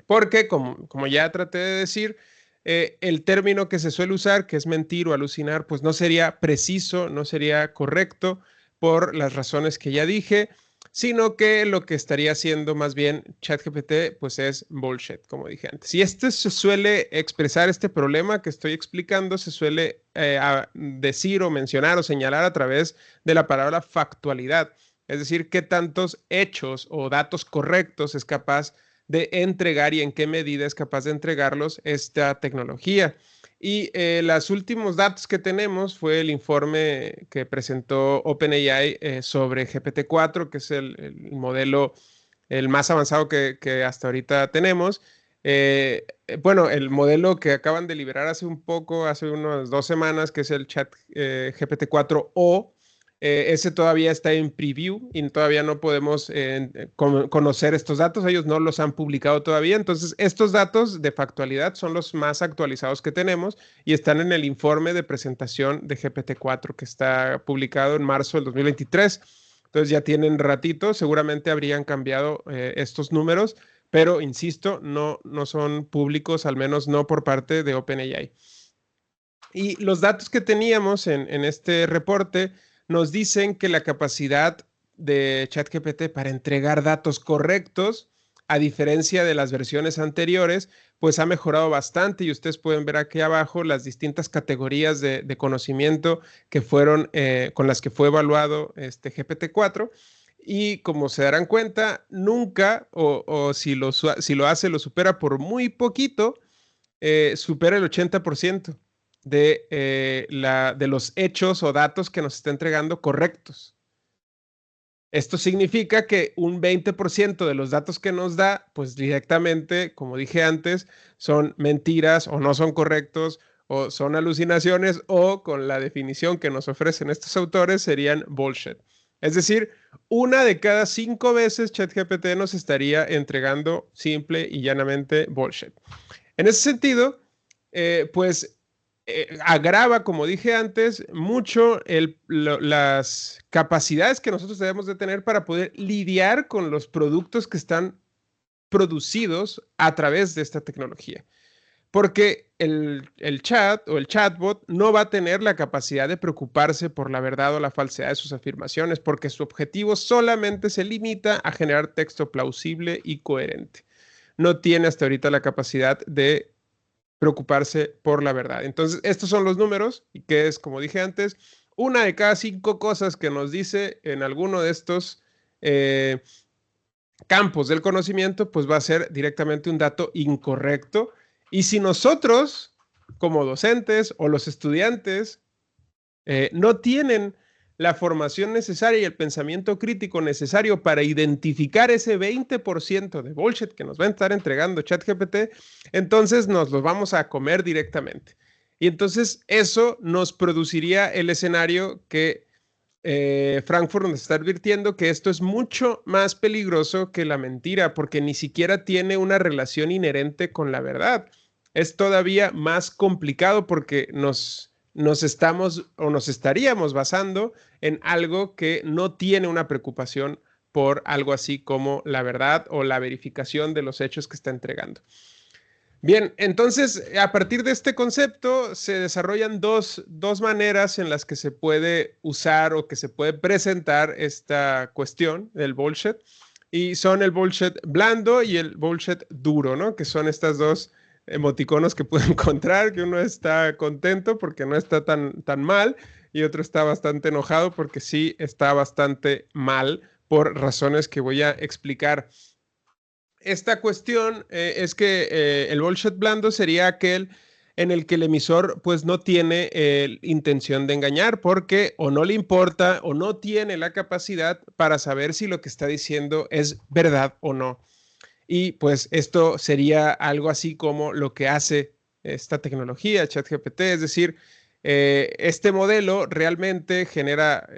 Porque, como ya traté de decir, el término que se suele usar, que es mentir o alucinar, pues no sería preciso, no sería correcto por las razones que ya dije, sino que lo que estaría haciendo más bien ChatGPT, pues es bullshit, como dije antes. Y se suele expresar este problema que estoy explicando, se suele decir o mencionar o señalar a través de la palabra factualidad, es decir, qué tantos hechos o datos correctos es capaz de entregar y en qué medida es capaz de entregarlos esta tecnología. Y los últimos datos que tenemos fue el informe que presentó OpenAI sobre GPT-4, que es el modelo el más avanzado que hasta ahorita tenemos. Bueno, el modelo que acaban de liberar hace unas 2 semanas, que es el chat GPT-4o, Ese todavía está en preview y todavía no podemos conocer estos datos. Ellos no los han publicado todavía. Entonces, estos datos de factualidad son los más actualizados que tenemos y están en el informe de presentación de GPT-4 que está publicado en marzo del 2023. Entonces, ya tienen ratito. Seguramente habrían cambiado estos números, pero insisto, no son públicos, al menos no por parte de OpenAI. Y los datos que teníamos en este reporte nos dicen que la capacidad de ChatGPT para entregar datos correctos, a diferencia de las versiones anteriores, pues ha mejorado bastante y ustedes pueden ver aquí abajo las distintas categorías de conocimiento que fueron, con las que fue evaluado este GPT-4. Y como se darán cuenta, nunca, o si lo hace, lo supera por muy poquito, supera el 80% de los hechos o datos que nos está entregando correctos. Esto significa que un 20% de los datos que nos da, pues directamente, como dije antes, son mentiras o no son correctos o son alucinaciones o con la definición que nos ofrecen estos autores serían bullshit. Es decir, 1 de cada 5 veces ChatGPT nos estaría entregando simple y llanamente bullshit. En ese sentido, agrava, como dije antes, mucho las capacidades que nosotros debemos de tener para poder lidiar con los productos que están producidos a través de esta tecnología. Porque el chat o el chatbot no va a tener la capacidad de preocuparse por la verdad o la falsedad de sus afirmaciones, porque su objetivo solamente se limita a generar texto plausible y coherente. No tiene hasta ahorita la capacidad de preocuparse por la verdad. Entonces, estos son los números, y que es, como dije antes, 1 de cada 5 cosas que nos dice en alguno de estos campos del conocimiento, pues va a ser directamente un dato incorrecto. Y si nosotros, como docentes o los estudiantes, no tienen la formación necesaria y el pensamiento crítico necesario para identificar ese 20% de bullshit que nos va a estar entregando ChatGPT, entonces nos los vamos a comer directamente. Y entonces eso nos produciría el escenario que Frankfurt nos está advirtiendo, que esto es mucho más peligroso que la mentira, porque ni siquiera tiene una relación inherente con la verdad. Es todavía más complicado porque nos estaríamos basando en algo que no tiene una preocupación por algo así como la verdad o la verificación de los hechos que está entregando. Bien, entonces, a partir de este concepto se desarrollan dos maneras en las que se puede usar o que se puede presentar esta cuestión del bullshit, y son el bullshit blando y el bullshit duro, ¿no? Que son estas dos emoticonos que puedo encontrar, que uno está contento porque no está tan mal y otro está bastante enojado porque sí está bastante mal por razones que voy a explicar. Esta cuestión es que el bullshit blando sería aquel en el que el emisor pues no tiene intención de engañar porque o no le importa o no tiene la capacidad para saber si lo que está diciendo es verdad o no. Y pues esto sería algo así como lo que hace esta tecnología, ChatGPT, es decir, este modelo realmente genera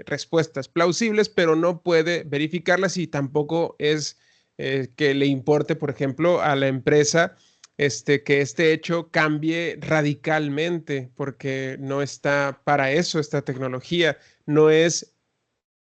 respuestas plausibles, pero no puede verificarlas y tampoco es que le importe, por ejemplo, a la empresa que este hecho cambie radicalmente, porque no está para eso esta tecnología, no es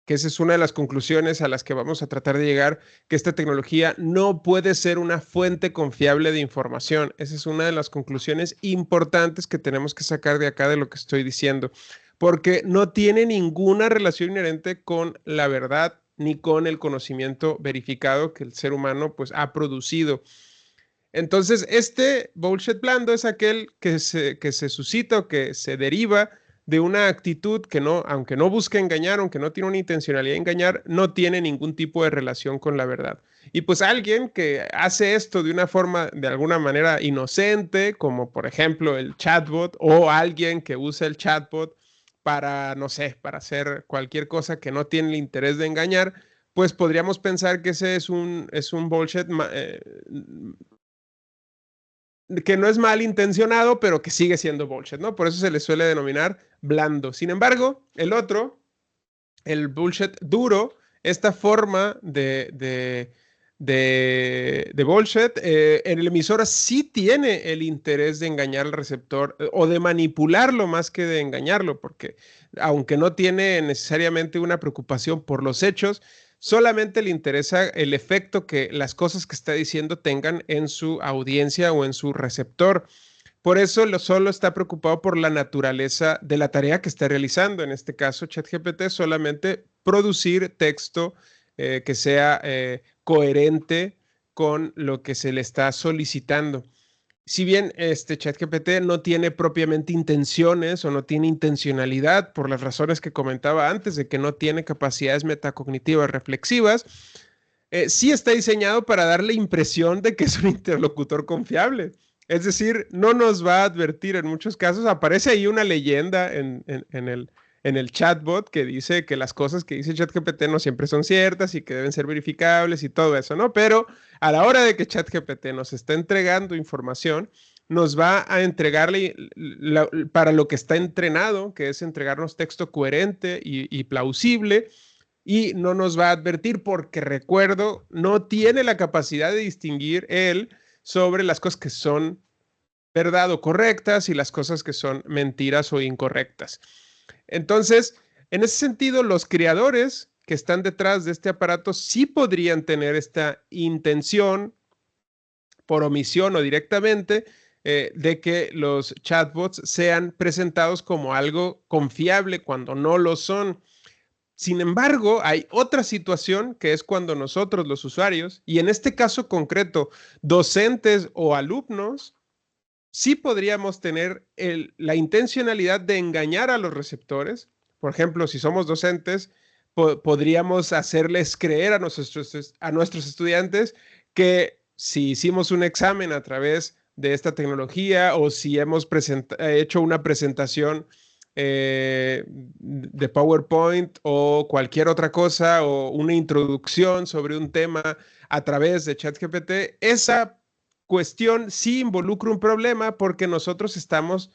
que esa es una de las conclusiones a las que vamos a tratar de llegar, que esta tecnología no puede ser una fuente confiable de información. Esa es una de las conclusiones importantes que tenemos que sacar de acá de lo que estoy diciendo, porque no tiene ninguna relación inherente con la verdad ni con el conocimiento verificado que el ser humano pues ha producido. Entonces, este bullshit blando es aquel que se suscita o que se deriva de una actitud que no, aunque no busca engañar, aunque no tiene una intencionalidad de engañar, no tiene ningún tipo de relación con la verdad. Y pues alguien que hace esto de una forma, de alguna manera inocente, como por ejemplo el chatbot, o alguien que usa el chatbot para, no sé, para hacer cualquier cosa que no tiene el interés de engañar, pues podríamos pensar que ese es un bullshit que no es malintencionado, pero que sigue siendo bullshit, ¿no? Por eso se le suele denominar blando. Sin embargo, el otro, el bullshit duro, esta forma de bullshit, el emisor sí tiene el interés de engañar al receptor o de manipularlo más que de engañarlo, porque aunque no tiene necesariamente una preocupación por los hechos, solamente le interesa el efecto que las cosas que está diciendo tengan en su audiencia o en su receptor. Por eso solo está preocupado por la naturaleza de la tarea que está realizando. En este caso, ChatGPT solamente producir texto que sea coherente con lo que se le está solicitando. Si bien ChatGPT no tiene propiamente intenciones o no tiene intencionalidad por las razones que comentaba antes de que no tiene capacidades metacognitivas reflexivas, sí está diseñado para dar la impresión de que es un interlocutor confiable. Es decir, no nos va a advertir en muchos casos. Aparece ahí una leyenda en el chatbot que dice que las cosas que dice ChatGPT no siempre son ciertas y que deben ser verificables y todo eso, ¿no? Pero a la hora de que ChatGPT nos está entregando información, nos va a entregarle para lo que está entrenado, que es entregarnos texto coherente y plausible, y no nos va a advertir porque, recuerdo, no tiene la capacidad de distinguir él sobre las cosas que son verdad o correctas y las cosas que son mentiras o incorrectas. Entonces, en ese sentido, los creadores que están detrás de este aparato sí podrían tener esta intención, por omisión o directamente, de que los chatbots sean presentados como algo confiable cuando no lo son. Sin embargo, hay otra situación que es cuando nosotros, los usuarios, y en este caso concreto, docentes o alumnos, sí podríamos tener la intencionalidad de engañar a los receptores. Por ejemplo, si somos docentes, podríamos hacerles creer a nuestros estudiantes que si hicimos un examen a través de esta tecnología o si hemos hecho una presentación de PowerPoint o cualquier otra cosa o una introducción sobre un tema a través de ChatGPT, esa cuestión sí involucra un problema porque nosotros estamos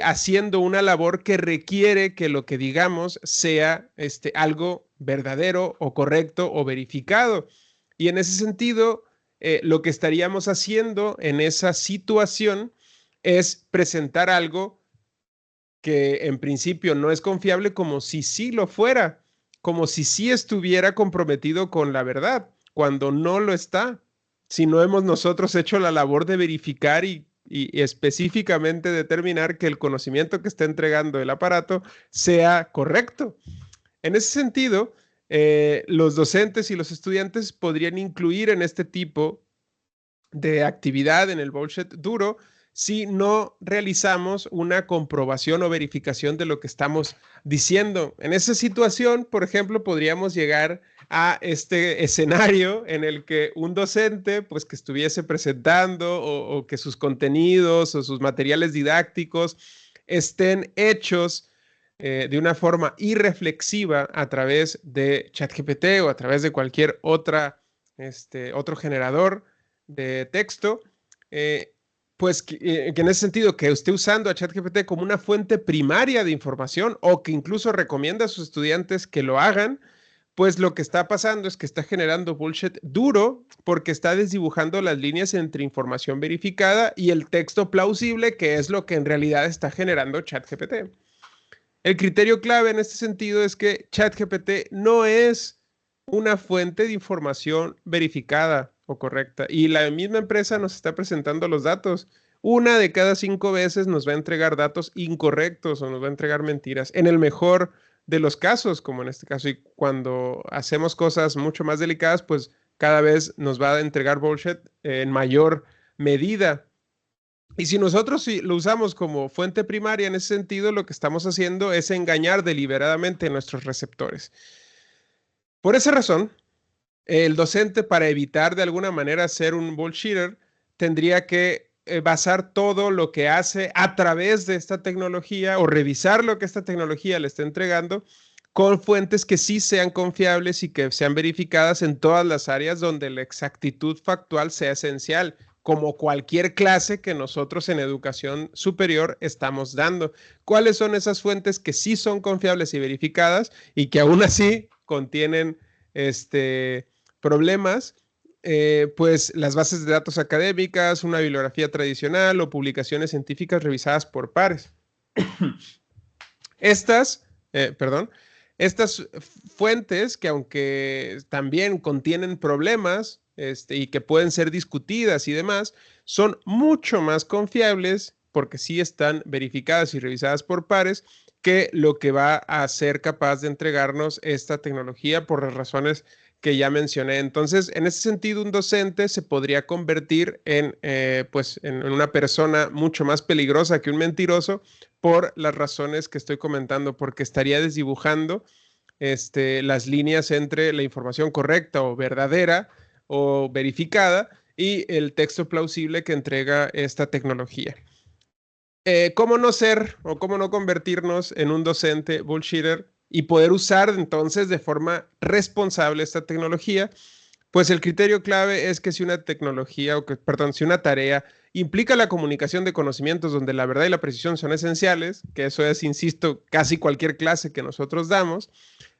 haciendo una labor que requiere que lo que digamos sea algo verdadero o correcto o verificado. Y en ese sentido, lo que estaríamos haciendo en esa situación es presentar algo que en principio no es confiable como si sí lo fuera, como si sí estuviera comprometido con la verdad, cuando no lo está. Si no hemos nosotros hecho la labor de verificar y específicamente determinar que el conocimiento que está entregando el aparato sea correcto. En ese sentido, los docentes y los estudiantes podrían incluir en este tipo de actividad en el bullshit duro si no realizamos una comprobación o verificación de lo que estamos diciendo. En esa situación, por ejemplo, podríamos llegar a este escenario en el que un docente, pues que estuviese presentando o que sus contenidos o sus materiales didácticos estén hechos de una forma irreflexiva a través de ChatGPT o a través de cualquier otro generador de texto, pues que en ese sentido que esté usando a ChatGPT como una fuente primaria de información o que incluso recomienda a sus estudiantes que lo hagan, pues lo que está pasando es que está generando bullshit duro porque está desdibujando las líneas entre información verificada y el texto plausible, que es lo que en realidad está generando ChatGPT. El criterio clave en este sentido es que ChatGPT no es una fuente de información verificada o correcta. Y la misma empresa nos está presentando los datos. 1 de cada 5 veces nos va a entregar datos incorrectos o nos va a entregar mentiras. En el mejor de los casos, como en este caso, y cuando hacemos cosas mucho más delicadas, pues cada vez nos va a entregar bullshit en mayor medida. Y si nosotros lo usamos como fuente primaria en ese sentido, lo que estamos haciendo es engañar deliberadamente a nuestros receptores. Por esa razón, el docente, para evitar de alguna manera ser un bullshitter, tendría que basar todo lo que hace a través de esta tecnología o revisar lo que esta tecnología le está entregando con fuentes que sí sean confiables y que sean verificadas en todas las áreas donde la exactitud factual sea esencial, como cualquier clase que nosotros en educación superior estamos dando. ¿Cuáles son esas fuentes que sí son confiables y verificadas y que aún así contienen problemas? Pues las bases de datos académicas, una bibliografía tradicional o publicaciones científicas revisadas por pares. Estas fuentes que aunque también contienen problemas y que pueden ser discutidas y demás, son mucho más confiables porque sí están verificadas y revisadas por pares que lo que va a ser capaz de entregarnos esta tecnología por las razones que ya mencioné. Entonces, en ese sentido, un docente se podría convertir en una persona mucho más peligrosa que un mentiroso por las razones que estoy comentando, porque estaría desdibujando las líneas entre la información correcta o verdadera o verificada y el texto plausible que entrega esta tecnología. ¿Cómo no ser o cómo no convertirnos en un docente bullshitter y poder usar entonces de forma responsable esta tecnología? Pues el criterio clave es que si una si una tarea implica la comunicación de conocimientos donde la verdad y la precisión son esenciales, que eso es, insisto, casi cualquier clase que nosotros damos,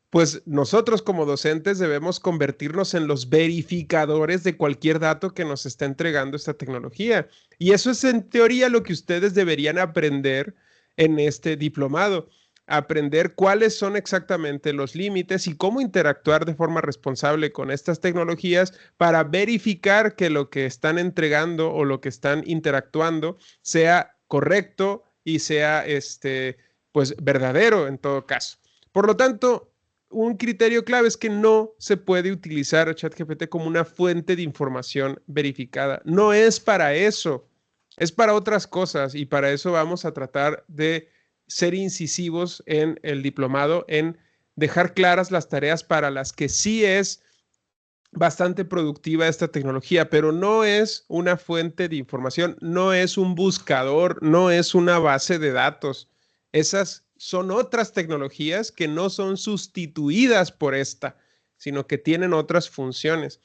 pues nosotros como docentes debemos convertirnos en los verificadores de cualquier dato que nos está entregando esta tecnología. Y eso es en teoría lo que ustedes deberían aprender en este diplomado. Aprender cuáles son exactamente los límites y cómo interactuar de forma responsable con estas tecnologías para verificar que lo que están entregando o lo que están interactuando sea correcto y sea pues verdadero en todo caso. Por lo tanto, un criterio clave es que no se puede utilizar a ChatGPT como una fuente de información verificada. No es para eso, es para otras cosas y para eso vamos a tratar de ser incisivos en el diplomado, en dejar claras las tareas para las que sí es bastante productiva esta tecnología, pero no es una fuente de información, no es un buscador, no es una base de datos. Esas son otras tecnologías que no son sustituidas por esta, sino que tienen otras funciones.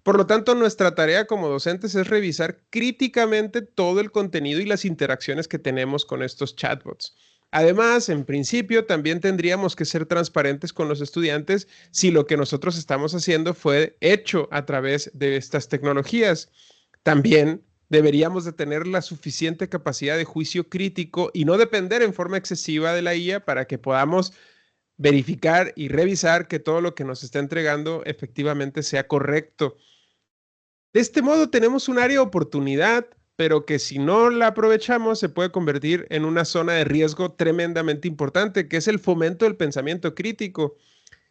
Por lo tanto, nuestra tarea como docentes es revisar críticamente todo el contenido y las interacciones que tenemos con estos chatbots. Además, en principio, también tendríamos que ser transparentes con los estudiantes si lo que nosotros estamos haciendo fue hecho a través de estas tecnologías. También deberíamos de tener la suficiente capacidad de juicio crítico y no depender en forma excesiva de la IA para que podamos verificar y revisar que todo lo que nos está entregando efectivamente sea correcto. De este modo tenemos un área de oportunidad, pero que si no la aprovechamos se puede convertir en una zona de riesgo tremendamente importante, que es el fomento del pensamiento crítico.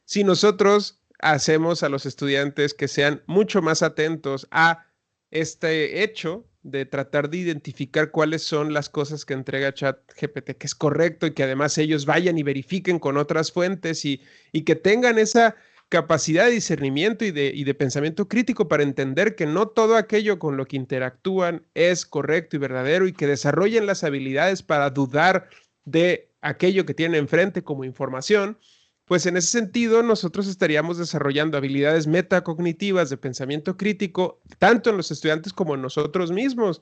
Si nosotros hacemos a los estudiantes que sean mucho más atentos a este hecho de tratar de identificar cuáles son las cosas que entrega ChatGPT, que es correcto y que además ellos vayan y verifiquen con otras fuentes y que tengan esa capacidad de discernimiento y de pensamiento crítico para entender que no todo aquello con lo que interactúan es correcto y verdadero y que desarrollen las habilidades para dudar de aquello que tienen enfrente como información, pues en ese sentido nosotros estaríamos desarrollando habilidades metacognitivas de pensamiento crítico, tanto en los estudiantes como en nosotros mismos.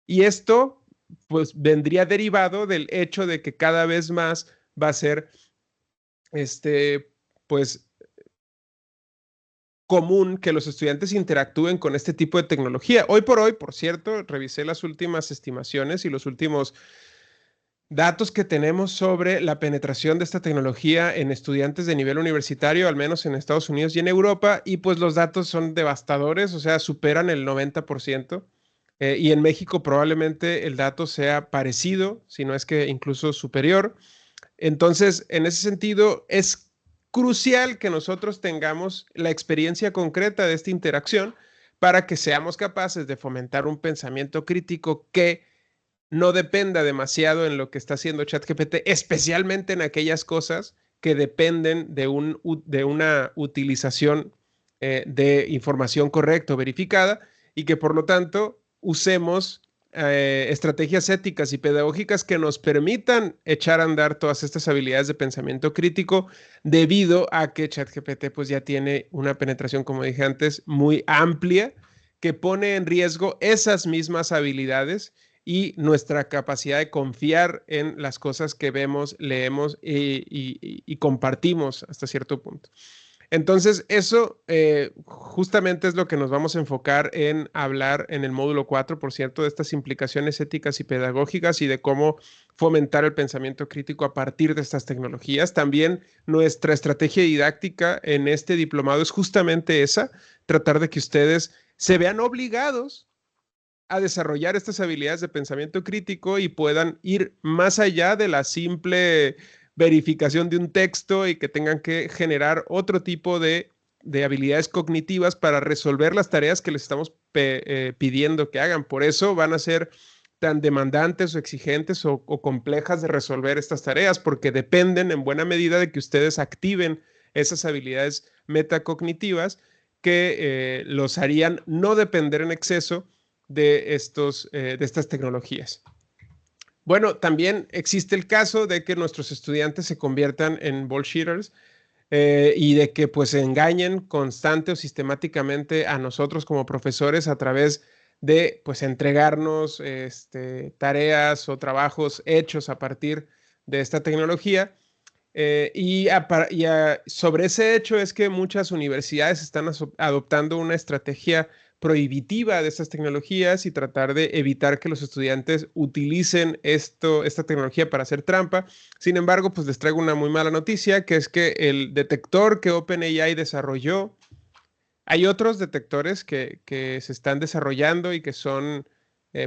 Y esto pues vendría derivado del hecho de que cada vez más va a ser pues común que los estudiantes interactúen con este tipo de tecnología. Hoy por hoy, por cierto, revisé las últimas estimaciones y los últimos datos que tenemos sobre la penetración de esta tecnología en estudiantes de nivel universitario, al menos en Estados Unidos y en Europa, y pues los datos son devastadores, o sea, superan el 90%, y en México probablemente el dato sea parecido, si no es que incluso superior. Entonces, en ese sentido, es crucial que nosotros tengamos la experiencia concreta de esta interacción para que seamos capaces de fomentar un pensamiento crítico que no dependa demasiado en lo que está haciendo ChatGPT, especialmente en aquellas cosas que dependen de una utilización de información correcta o verificada y que por lo tanto usemos estrategias éticas y pedagógicas que nos permitan echar a andar todas estas habilidades de pensamiento crítico debido a que ChatGPT pues ya tiene una penetración, como dije antes, muy amplia que pone en riesgo esas mismas habilidades y nuestra capacidad de confiar en las cosas que vemos, leemos y compartimos hasta cierto punto. Entonces, eso justamente es lo que nos vamos a enfocar en hablar en el módulo 4, por cierto, de estas implicaciones éticas y pedagógicas y de cómo fomentar el pensamiento crítico a partir de estas tecnologías. También nuestra estrategia didáctica en este diplomado es justamente esa, tratar de que ustedes se vean obligados a desarrollar estas habilidades de pensamiento crítico y puedan ir más allá de la simple verificación de un texto y que tengan que generar otro tipo de habilidades cognitivas para resolver las tareas que les estamos pidiendo que hagan. Por eso van a ser tan demandantes o exigentes o complejas de resolver estas tareas, porque dependen en buena medida de que ustedes activen esas habilidades metacognitivas que los harían no depender en exceso de estas tecnologías. Bueno, también existe el caso de que nuestros estudiantes se conviertan en bullshitters y de que pues engañen constante o sistemáticamente a nosotros como profesores a través de pues entregarnos tareas o trabajos hechos a partir de esta tecnología. Sobre ese hecho es que muchas universidades están adoptando una estrategia prohibitiva de estas tecnologías y tratar de evitar que los estudiantes utilicen esta tecnología para hacer trampa. Sin embargo, pues les traigo una muy mala noticia, que es que el detector que OpenAI desarrolló, hay otros detectores que se están desarrollando y que son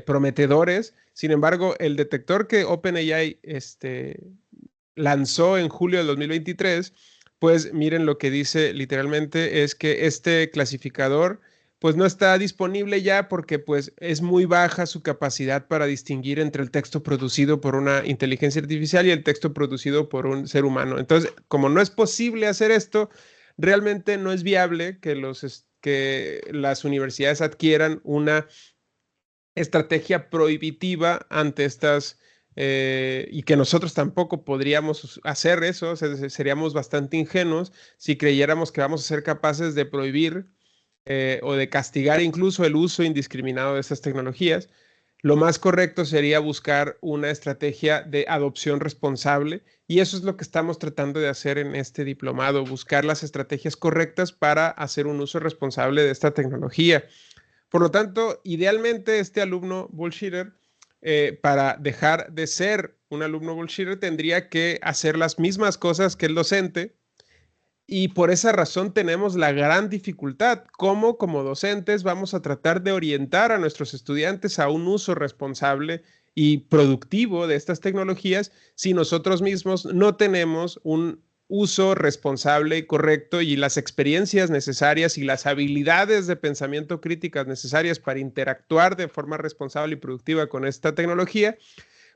prometedores. Sin embargo, el detector que OpenAI lanzó en julio del 2023, pues miren lo que dice literalmente es que este clasificador pues no está disponible ya porque pues es muy baja su capacidad para distinguir entre el texto producido por una inteligencia artificial y el texto producido por un ser humano. Entonces, como no es posible hacer esto, realmente no es viable que las universidades adquieran una estrategia prohibitiva ante estas y que nosotros tampoco podríamos hacer eso, o sea, seríamos bastante ingenuos si creyéramos que vamos a ser capaces de prohibir o de castigar incluso el uso indiscriminado de estas tecnologías. Lo más correcto sería buscar una estrategia de adopción responsable y eso es lo que estamos tratando de hacer en este diplomado, buscar las estrategias correctas para hacer un uso responsable de esta tecnología. Por lo tanto, idealmente este alumno bullshitter, para dejar de ser un alumno bullshitter, tendría que hacer las mismas cosas que el docente y por esa razón tenemos la gran dificultad. ¿Cómo como docentes vamos a tratar de orientar a nuestros estudiantes a un uso responsable y productivo de estas tecnologías si nosotros mismos no tenemos un uso responsable y correcto y las experiencias necesarias y las habilidades de pensamiento críticas necesarias para interactuar de forma responsable y productiva con esta tecnología?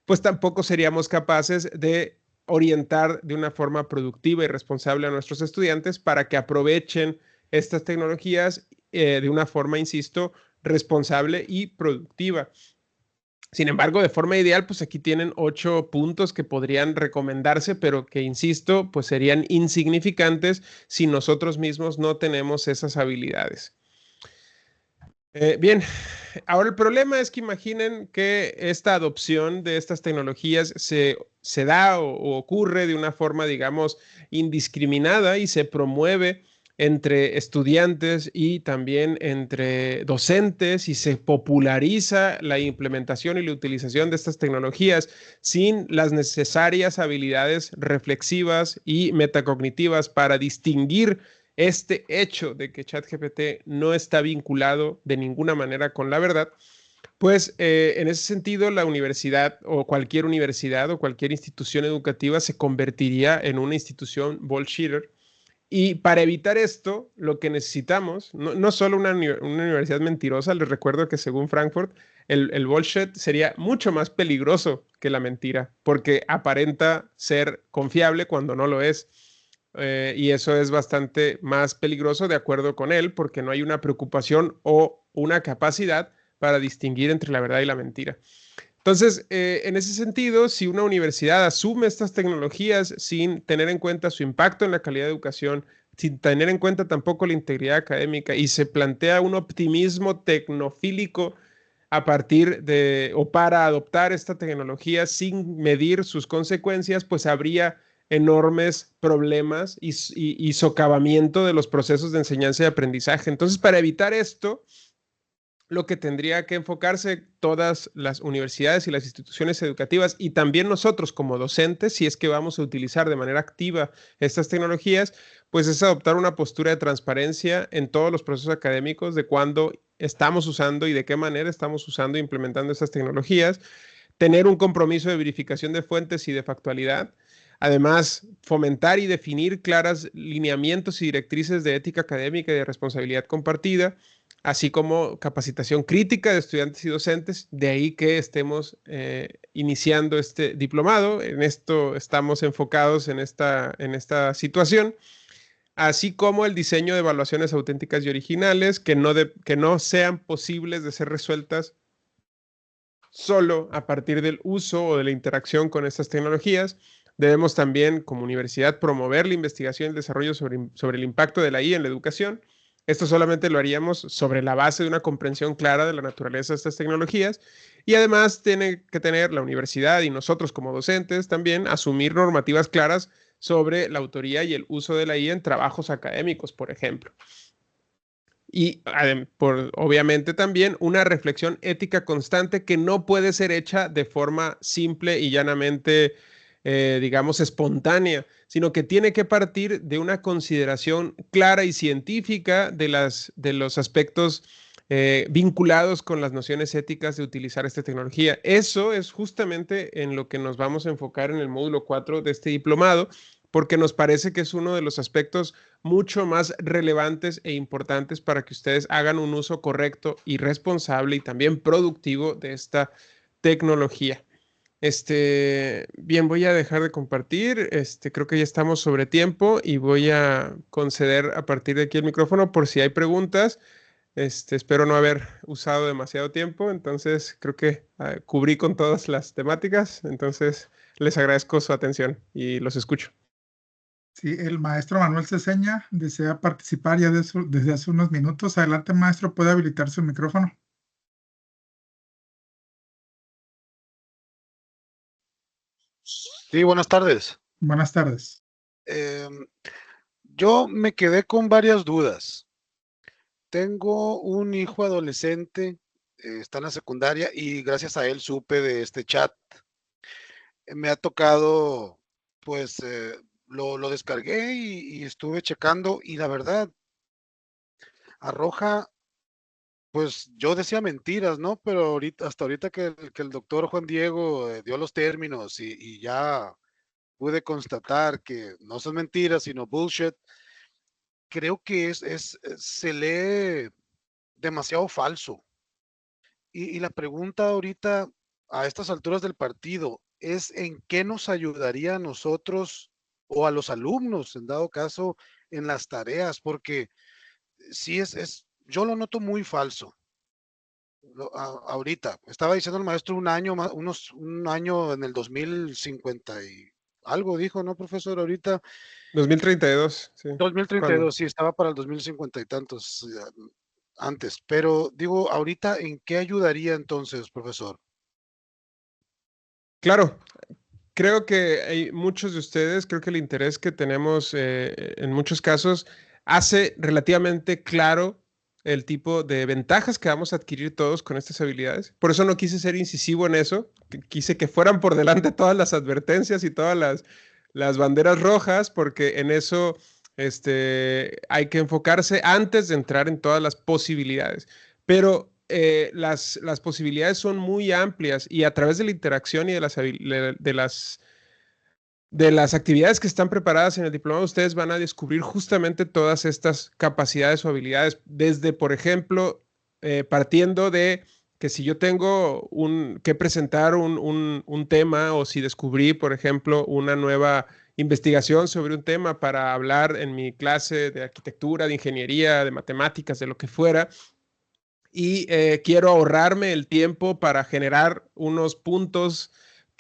Pues tampoco seríamos capaces de orientar de una forma productiva y responsable a nuestros estudiantes para que aprovechen estas tecnologías de una forma, insisto, responsable y productiva. Sin embargo, de forma ideal, pues aquí tienen 8 puntos que podrían recomendarse, pero que, insisto, pues serían insignificantes si nosotros mismos no tenemos esas habilidades. Bien, ahora el problema es que imaginen que esta adopción de estas tecnologías se da o ocurre de una forma, digamos, indiscriminada y se promueve entre estudiantes y también entre docentes y se populariza la implementación y la utilización de estas tecnologías sin las necesarias habilidades reflexivas y metacognitivas para distinguir este hecho de que ChatGPT no está vinculado de ninguna manera con la verdad, pues en ese sentido la universidad o cualquier institución educativa se convertiría en una institución bullshitter. Y para evitar esto, lo que necesitamos, no solo una universidad mentirosa, les recuerdo que según Frankfurt, el bullshit sería mucho más peligroso que la mentira, porque aparenta ser confiable cuando no lo es. Y eso es bastante más peligroso de acuerdo con él, porque no hay una preocupación o una capacidad para distinguir entre la verdad y la mentira. Entonces, en ese sentido, si una universidad asume estas tecnologías sin tener en cuenta su impacto en la calidad de educación, sin tener en cuenta tampoco la integridad académica, y se plantea un optimismo tecnofílico a partir de o para adoptar esta tecnología sin medir sus consecuencias, pues habría enormes problemas y socavamiento de los procesos de enseñanza y aprendizaje. Entonces, para evitar esto, lo que tendría que enfocarse todas las universidades y las instituciones educativas y también nosotros como docentes, si es que vamos a utilizar de manera activa estas tecnologías, pues es adoptar una postura de transparencia en todos los procesos académicos de cuándo estamos usando y de qué manera estamos usando e implementando estas tecnologías, tener un compromiso de verificación de fuentes y de factualidad. Además, fomentar y definir claras lineamientos y directrices de ética académica y de responsabilidad compartida, así como capacitación crítica de estudiantes y docentes, de ahí que estemos iniciando este diplomado. En esto estamos enfocados en esta situación, así como el diseño de evaluaciones auténticas y originales que no sean posibles de ser resueltas solo a partir del uso o de la interacción con estas tecnologías. Debemos también, como universidad, promover la investigación y el desarrollo sobre el impacto de la IA en la educación. Esto solamente lo haríamos sobre la base de una comprensión clara de la naturaleza de estas tecnologías, y además tiene que tener la universidad y nosotros como docentes también asumir normativas claras sobre la autoría y el uso de la IA en trabajos académicos, por ejemplo. Y obviamente también una reflexión ética constante que no puede ser hecha de forma simple y llanamente, digamos, espontánea, sino que tiene que partir de una consideración clara y científica de los aspectos vinculados con las nociones éticas de utilizar esta tecnología. Eso es justamente en lo que nos vamos a enfocar en el módulo 4 de este diplomado, porque nos parece que es uno de los aspectos mucho más relevantes e importantes para que ustedes hagan un uso correcto y responsable y también productivo de esta tecnología. Bien, voy a dejar de compartir. Creo que ya estamos sobre tiempo y voy a conceder a partir de aquí el micrófono por si hay preguntas. Espero no haber usado demasiado tiempo, entonces creo que cubrí con todas las temáticas. Entonces, les agradezco su atención y los escucho. Sí, el maestro Manuel Ceseña desea participar ya desde hace unos minutos. Adelante, maestro, puede habilitar su micrófono. Sí, buenas tardes. Buenas tardes. Yo me quedé con varias dudas. Tengo un hijo adolescente, está en la secundaria y gracias a él supe de este chat. Me ha tocado, pues, lo descargué y estuve checando y la verdad arroja, pues yo decía mentiras, ¿no? Pero hasta ahorita que el doctor Juan Diego dio los términos y ya pude constatar que no son mentiras, sino bullshit, creo que se lee demasiado falso. Y la pregunta ahorita, a estas alturas del partido, es en qué nos ayudaría a nosotros o a los alumnos, en dado caso, en las tareas, porque sí yo lo noto muy falso. Ahorita, estaba diciendo el maestro un año en el 2050 y algo dijo, ¿no, profesor? Ahorita 2032, sí. 2032, sí, estaba para el 2050 y tantos antes, pero digo, ahorita, ¿en qué ayudaría entonces, profesor? Claro, creo que hay muchos de ustedes, creo que el interés que tenemos en muchos casos hace relativamente claro el tipo de ventajas que vamos a adquirir todos con estas habilidades. Por eso no quise ser incisivo en eso, quise que fueran por delante todas las advertencias y todas las banderas rojas, porque en eso hay que enfocarse antes de entrar en todas las posibilidades. Pero las posibilidades son muy amplias y a través de la interacción y de las actividades que están preparadas en el diplomado, ustedes van a descubrir justamente todas estas capacidades o habilidades, desde, por ejemplo, partiendo de que si yo tengo que presentar un tema, o si descubrí, por ejemplo, una nueva investigación sobre un tema para hablar en mi clase de arquitectura, de ingeniería, de matemáticas, de lo que fuera, y quiero ahorrarme el tiempo para generar unos puntos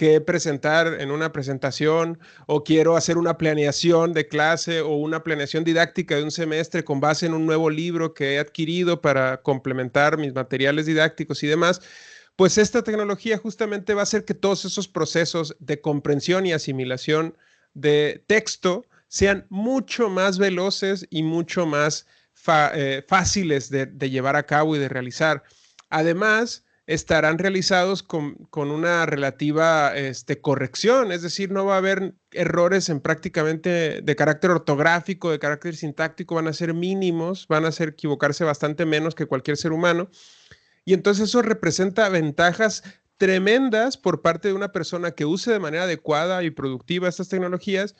qué presentar en una presentación, o quiero hacer una planeación de clase o una planeación didáctica de un semestre con base en un nuevo libro que he adquirido para complementar mis materiales didácticos y demás, pues esta tecnología justamente va a hacer que todos esos procesos de comprensión y asimilación de texto sean mucho más veloces y mucho más fáciles de llevar a cabo y de realizar. Además, estarán realizados con una relativa corrección, es decir, no va a haber errores en prácticamente de carácter ortográfico, de carácter sintáctico, van a ser mínimos, van a hacer equivocarse bastante menos que cualquier ser humano. Y entonces eso representa ventajas tremendas por parte de una persona que use de manera adecuada y productiva estas tecnologías.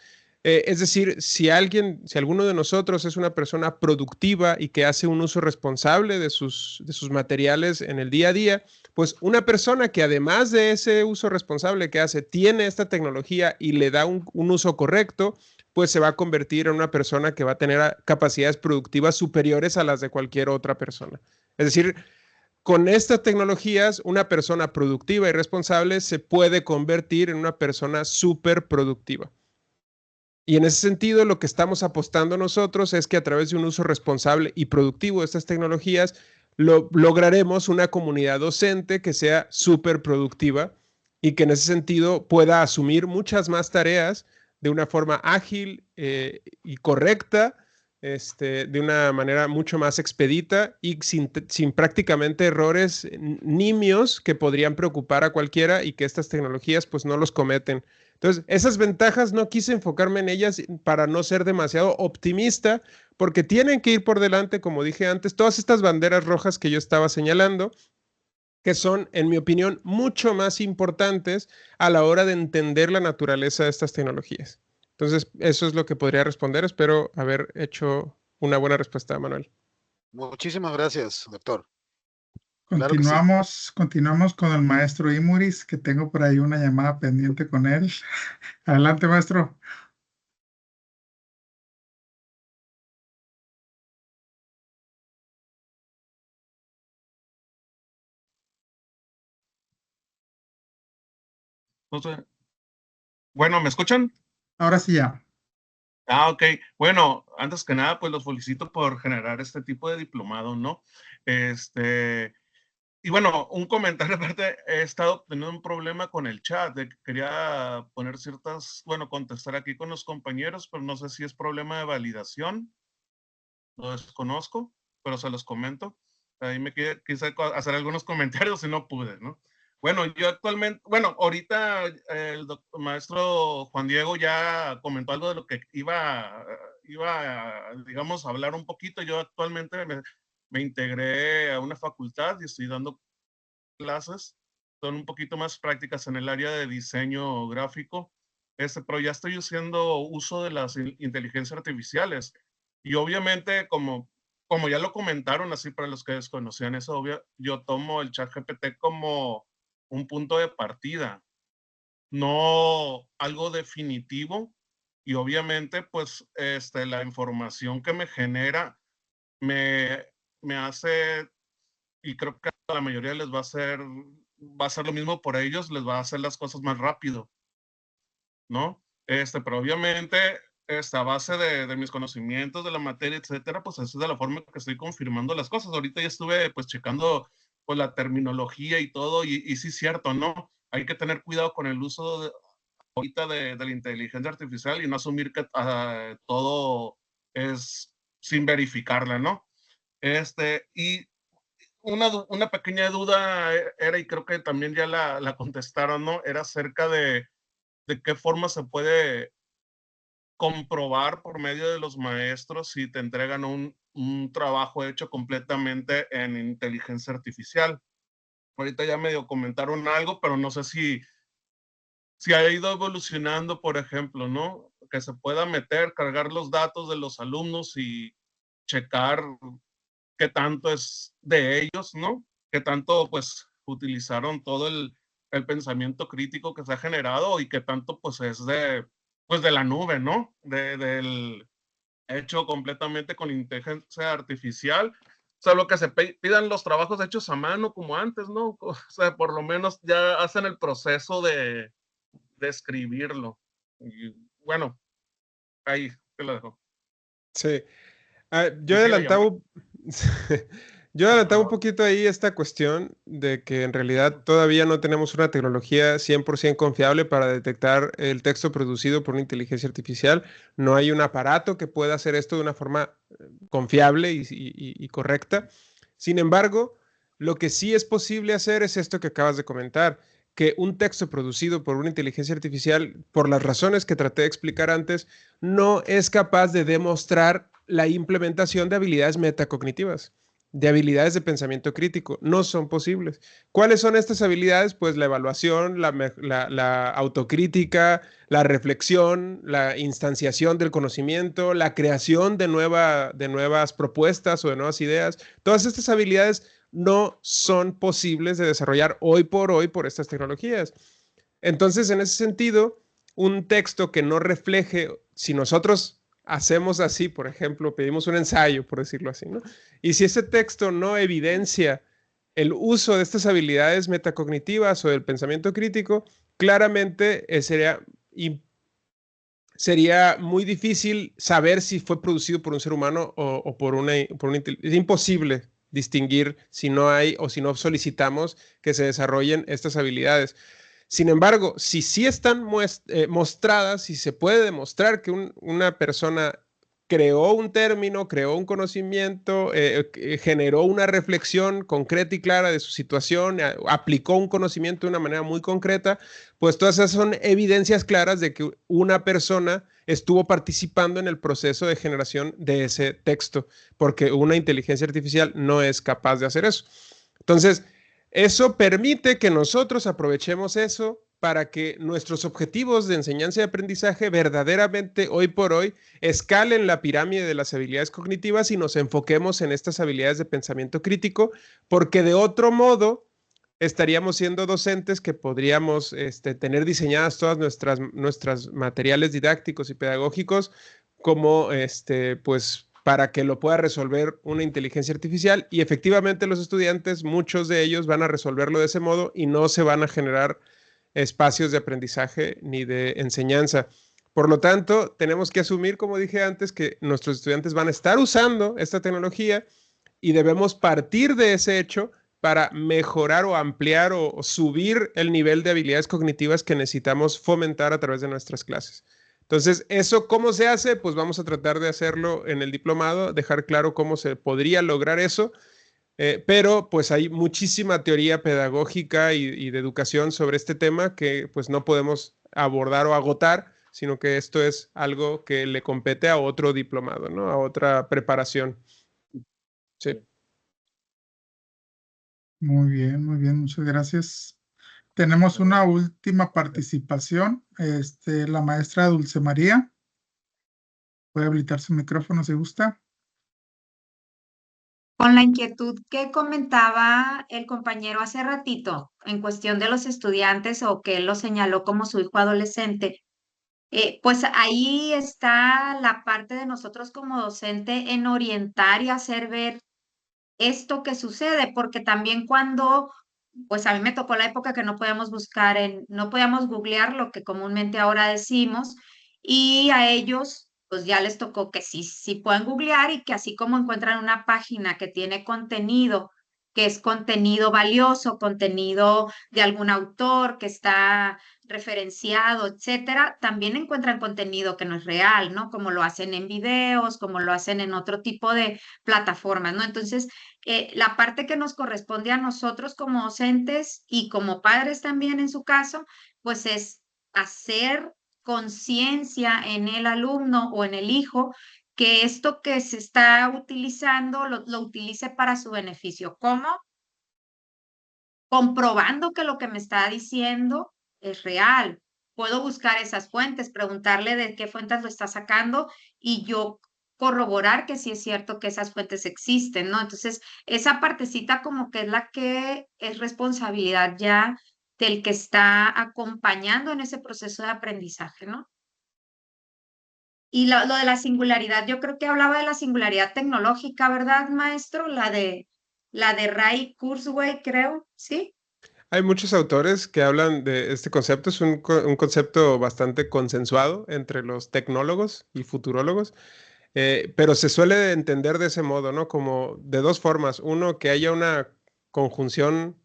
Es decir, si alguno de nosotros es una persona productiva y que hace un uso responsable de sus materiales en el día a día, pues una persona que además de ese uso responsable que hace, tiene esta tecnología y le da un uso correcto, pues se va a convertir en una persona que va a tener capacidades productivas superiores a las de cualquier otra persona. Es decir, con estas tecnologías, una persona productiva y responsable se puede convertir en una persona súper productiva. Y en ese sentido, lo que estamos apostando nosotros es que a través de un uso responsable y productivo de estas tecnologías, lograremos una comunidad docente que sea súper productiva y que en ese sentido pueda asumir muchas más tareas de una forma ágil y correcta, de una manera mucho más expedita y sin prácticamente errores nimios que podrían preocupar a cualquiera y que estas tecnologías pues no los cometen. Entonces, esas ventajas no quise enfocarme en ellas para no ser demasiado optimista, porque tienen que ir por delante, como dije antes, todas estas banderas rojas que yo estaba señalando, que son, en mi opinión, mucho más importantes a la hora de entender la naturaleza de estas tecnologías. Entonces, eso es lo que podría responder. Espero haber hecho una buena respuesta, Manuel. Muchísimas gracias, doctor. Continuamos con el maestro Imuris, que tengo por ahí una llamada pendiente con él. Adelante, maestro. Bueno, ¿me escuchan? Ahora sí ya. Ok. Bueno, antes que nada, pues los felicito por generar este tipo de diplomado, ¿no? Y bueno, un comentario aparte, he estado teniendo un problema con el chat, de que quería poner contestar aquí con los compañeros, pero no sé si es problema de validación, lo desconozco, pero se los comento. Ahí me quise hacer algunos comentarios y no pude, ¿no? Bueno, yo actualmente, ahorita el maestro Juan Diego ya comentó algo de lo que iba, digamos, a hablar un poquito. Yo actualmente me integré a una facultad y estoy dando clases. Son un poquito más prácticas en el área de diseño gráfico. Pero ya estoy haciendo uso de las inteligencias artificiales. Y obviamente, como ya lo comentaron, así para los que desconocían eso, yo tomo el ChatGPT como un punto de partida, no algo definitivo. Y obviamente, pues, la información que me genera me hace, y creo que a la mayoría les va a ser lo mismo por ellos, les va a hacer las cosas más rápido, ¿no? Pero obviamente, a base de mis conocimientos de la materia, etcétera, pues esa es de la forma que estoy confirmando las cosas. Ahorita ya estuve, pues, checando, pues, la terminología y todo, y sí es cierto, ¿no? Hay que tener cuidado con el uso ahorita de la inteligencia artificial y no asumir que todo es sin verificarla, ¿no? Y una pequeña duda era, y creo que también ya la contestaron, ¿no? Era acerca de qué forma se puede comprobar por medio de los maestros si te entregan un trabajo hecho completamente en inteligencia artificial. Ahorita ya medio comentaron algo, pero no sé si ha ido evolucionando, por ejemplo, ¿no? Que se pueda cargar los datos de los alumnos y checar qué tanto es de ellos, ¿no? Qué tanto, pues, utilizaron todo el pensamiento crítico que se ha generado y qué tanto, pues, es de la nube, ¿no? Del hecho completamente con inteligencia artificial. O sea, lo que se pidan los trabajos hechos a mano como antes, ¿no? O sea, por lo menos ya hacen el proceso de describirlo. Y bueno, ahí te lo dejo. Sí. Yo Quisiera adelantaba, yo adelantaba un favor. poquito ahí esta cuestión de que en realidad todavía no tenemos una tecnología 100% confiable para detectar el texto producido por una inteligencia artificial. No hay un aparato que pueda hacer esto de una forma confiable y correcta. Sin embargo, lo que sí es posible hacer es esto que acabas de comentar, que un texto producido por una inteligencia artificial, por las razones que traté de explicar antes, no es capaz de demostrar la implementación de habilidades metacognitivas, de habilidades de pensamiento crítico. No son posibles. ¿Cuáles son estas habilidades? Pues la evaluación, la autocrítica, la reflexión, la instanciación del conocimiento, la creación de nuevas propuestas o de nuevas ideas. Todas estas habilidades no son posibles de desarrollar hoy por estas tecnologías. Entonces, en ese sentido, un texto que no refleje, si nosotros hacemos así, por ejemplo, pedimos un ensayo, por decirlo así, ¿no? Y si ese texto no evidencia el uso de estas habilidades metacognitivas o del pensamiento crítico, claramente sería muy difícil saber si fue producido por un ser humano o por una es imposible distinguir si no hay o si no solicitamos que se desarrollen estas habilidades. Sin embargo, si sí están mostradas, si se puede demostrar que una persona creó un término, creó un conocimiento, generó una reflexión concreta y clara de su situación, aplicó un conocimiento de una manera muy concreta, pues todas esas son evidencias claras de que una persona estuvo participando en el proceso de generación de ese texto, porque una inteligencia artificial no es capaz de hacer eso. Entonces, eso permite que nosotros aprovechemos eso para que nuestros objetivos de enseñanza y aprendizaje verdaderamente hoy por hoy escalen la pirámide de las habilidades cognitivas y nos enfoquemos en estas habilidades de pensamiento crítico, porque de otro modo estaríamos siendo docentes que podríamos tener diseñadas todas nuestras materiales didácticos y pedagógicos como pues para que lo pueda resolver una inteligencia artificial, y efectivamente los estudiantes, muchos de ellos van a resolverlo de ese modo y no se van a generar espacios de aprendizaje ni de enseñanza. Por lo tanto, tenemos que asumir, como dije antes, que nuestros estudiantes van a estar usando esta tecnología y debemos partir de ese hecho para mejorar o ampliar o subir el nivel de habilidades cognitivas que necesitamos fomentar a través de nuestras clases. Entonces, ¿eso cómo se hace? Pues vamos a tratar de hacerlo en el diplomado, dejar claro cómo se podría lograr eso, pero pues hay muchísima teoría pedagógica y de educación sobre este tema que pues no podemos abordar o agotar, sino que esto es algo que le compete a otro diplomado, ¿no? A otra preparación. Sí. Muy bien, muchas gracias. Tenemos una última participación, la maestra Dulce María. Puede habilitar su micrófono si gusta. Con la inquietud que comentaba el compañero hace ratito en cuestión de los estudiantes o que él lo señaló como su hijo adolescente, pues ahí está la parte de nosotros como docente en orientar y hacer ver esto que sucede, porque también cuando, pues a mí me tocó la época que no podíamos no podíamos googlear lo que comúnmente ahora decimos, y a ellos, pues ya les tocó que sí puedan googlear y que así como encuentran una página que tiene contenido, que es contenido valioso, contenido de algún autor que está referenciado, etcétera, también encuentran contenido que no es real, ¿no? Como lo hacen en videos, como lo hacen en otro tipo de plataformas, ¿no? Entonces, la parte que nos corresponde a nosotros como docentes y como padres también en su caso, pues es hacer conciencia en el alumno o en el hijo que esto que se está utilizando lo utilice para su beneficio. ¿Cómo? Comprobando que lo que me está diciendo es real. Puedo buscar esas fuentes, preguntarle de qué fuentes lo está sacando y yo corroborar que sí es cierto que esas fuentes existen, ¿no? Entonces, esa partecita como que es la que es responsabilidad ya del que está acompañando en ese proceso de aprendizaje, ¿no? Y lo de la singularidad, yo creo que hablaba de la singularidad tecnológica, ¿verdad, maestro? La de Ray Kurzweil, creo, ¿sí? Hay muchos autores que hablan de este concepto. Es un concepto bastante consensuado entre los tecnólogos y futurólogos, pero se suele entender de ese modo, ¿no? Como de dos formas. Uno, que haya una conjunción Entre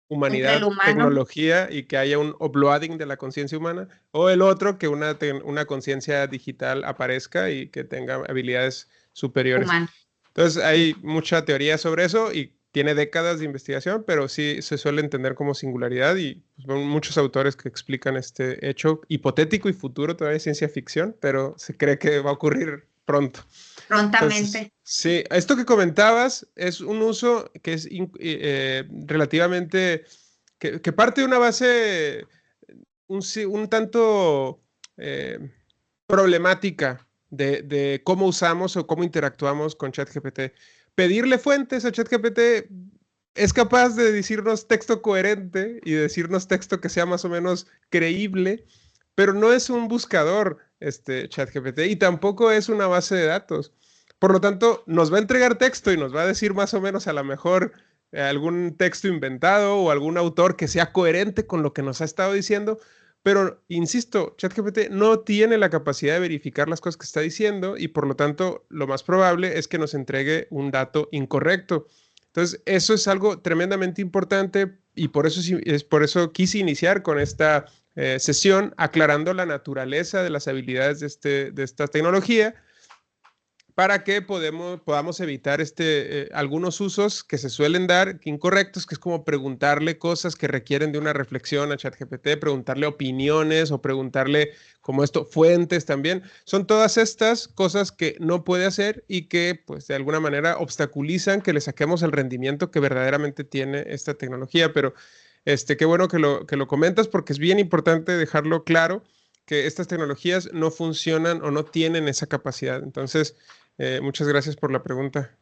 el humanidad, humano. tecnología y que haya un uploading de la conciencia humana, o el otro, que una conciencia digital aparezca y que tenga habilidades superiores. Humano. Entonces hay mucha teoría sobre eso y tiene décadas de investigación, pero sí se suele entender como singularidad y pues, muchos autores que explican este hecho hipotético y futuro, todavía es ciencia ficción, pero se cree que va a ocurrir pronto. Prontamente. Entonces, sí, esto que comentabas es un uso que es relativamente, que parte de una base un tanto problemática de cómo usamos o cómo interactuamos con ChatGPT. Pedirle fuentes a ChatGPT es capaz de decirnos texto coherente y decirnos texto que sea más o menos creíble, pero no es un buscador ChatGPT y tampoco es una base de datos. Por lo tanto, nos va a entregar texto y nos va a decir más o menos a lo mejor algún texto inventado o algún autor que sea coherente con lo que nos ha estado diciendo, pero insisto, ChatGPT no tiene la capacidad de verificar las cosas que está diciendo y por lo tanto lo más probable es que nos entregue un dato incorrecto. Entonces, eso es algo tremendamente importante y por eso quise iniciar con esta sesión aclarando la naturaleza de las habilidades de esta tecnología para que podamos evitar algunos usos que se suelen dar incorrectos, que es como preguntarle cosas que requieren de una reflexión a ChatGPT, preguntarle opiniones o preguntarle como fuentes también. Son todas estas cosas que no puede hacer y que pues de alguna manera obstaculizan que le saquemos el rendimiento que verdaderamente tiene esta tecnología. Pero qué bueno que lo comentas porque es bien importante dejarlo claro que estas tecnologías no funcionan o no tienen esa capacidad. Entonces, muchas gracias por la pregunta.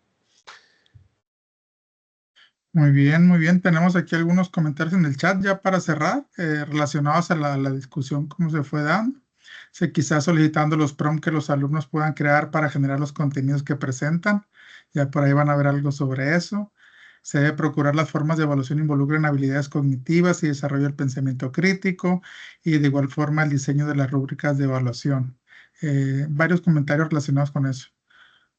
Muy bien, muy bien. Tenemos aquí algunos comentarios en el chat ya para cerrar, relacionados a la discusión, cómo se fue dando. Quizás solicitando los prompts que los alumnos puedan crear para generar los contenidos que presentan. Ya por ahí van a ver algo sobre eso. Se debe procurar las formas de evaluación involucren habilidades cognitivas y desarrollo del pensamiento crítico y de igual forma el diseño de las rúbricas de evaluación. Varios comentarios relacionados con eso.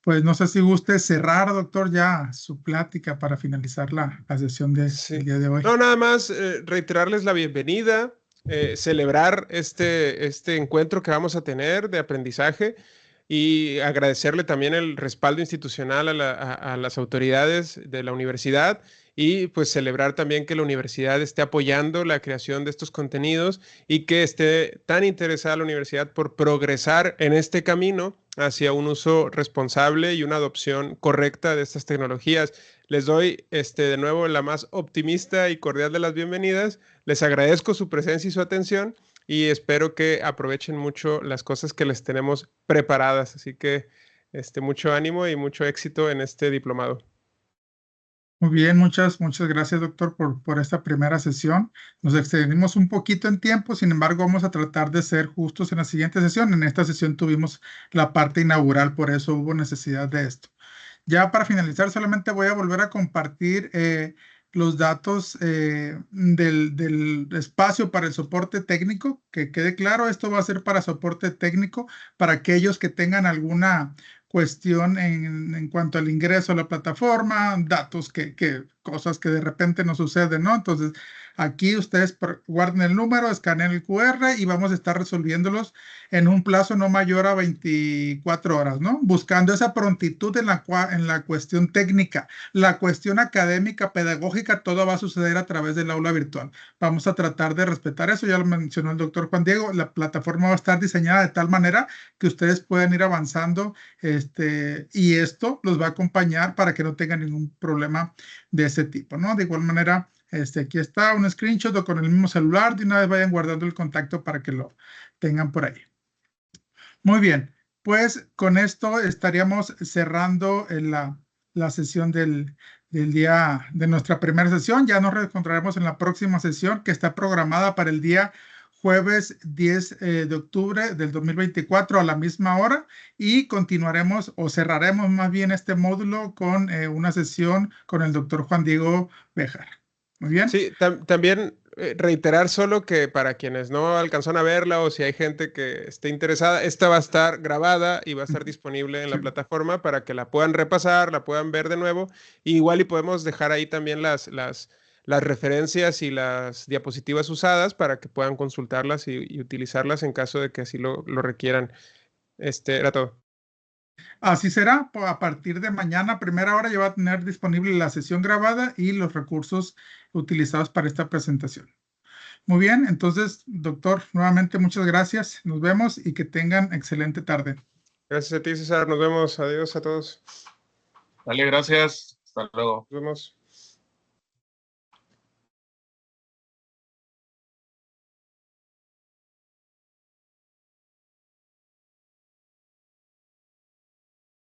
Pues no sé si guste cerrar, doctor, ya su plática para finalizar la sesión del día de hoy. No, nada más reiterarles la bienvenida, celebrar este encuentro que vamos a tener de aprendizaje y agradecerle también el respaldo institucional a las autoridades de la universidad y pues celebrar también que la universidad esté apoyando la creación de estos contenidos y que esté tan interesada la universidad por progresar en este camino hacia un uso responsable y una adopción correcta de estas tecnologías. Les doy de nuevo la más optimista y cordial de las bienvenidas. Les agradezco su presencia y su atención y espero que aprovechen mucho las cosas que les tenemos preparadas. Así que mucho ánimo y mucho éxito en este diplomado. Muy bien, muchas gracias, doctor, por esta primera sesión. Nos extendimos un poquito en tiempo, sin embargo, vamos a tratar de ser justos en la siguiente sesión. En esta sesión tuvimos la parte inaugural, por eso hubo necesidad de esto. Ya para finalizar, solamente voy a volver a compartir los datos del espacio para el soporte técnico. Que quede claro, esto va a ser para soporte técnico para aquellos que tengan alguna cuestión en cuanto al ingreso a la plataforma, datos cosas que de repente nos suceden, ¿no? Entonces, aquí ustedes guarden el número, escaneen el QR y vamos a estar resolviéndolos en un plazo no mayor a 24 horas, ¿no? Buscando esa prontitud en la cuestión técnica. La cuestión académica, pedagógica, todo va a suceder a través del aula virtual. Vamos a tratar de respetar eso, ya lo mencionó el doctor Juan Diego, la plataforma va a estar diseñada de tal manera que ustedes puedan ir avanzando y esto los va a acompañar para que no tengan ningún problema de ese tipo, ¿no? De igual manera, aquí está un screenshot o con el mismo celular, de una vez vayan guardando el contacto para que lo tengan por ahí. Muy bien, pues con esto estaríamos cerrando la sesión del día de nuestra primera sesión. Ya nos reencontraremos en la próxima sesión que está programada para el día jueves 10 de octubre del 2024 a la misma hora y continuaremos o cerraremos más bien este módulo con una sesión con el doctor Juan Diego Béjar. Muy bien. Sí, también reiterar solo que para quienes no alcanzaron a verla o si hay gente que esté interesada, esta va a estar grabada y va a estar disponible en la Sí. plataforma para que la puedan repasar, la puedan ver de nuevo. Igual y podemos dejar ahí también las referencias y las diapositivas usadas para que puedan consultarlas y utilizarlas en caso de que así lo requieran. Era todo. Así será, a partir de mañana, primera hora, ya va a tener disponible la sesión grabada y los recursos utilizados para esta presentación. Muy bien, entonces, doctor, nuevamente muchas gracias. Nos vemos y que tengan excelente tarde. Gracias a ti, César. Nos vemos. Adiós a todos. Dale, gracias. Hasta luego. Nos vemos.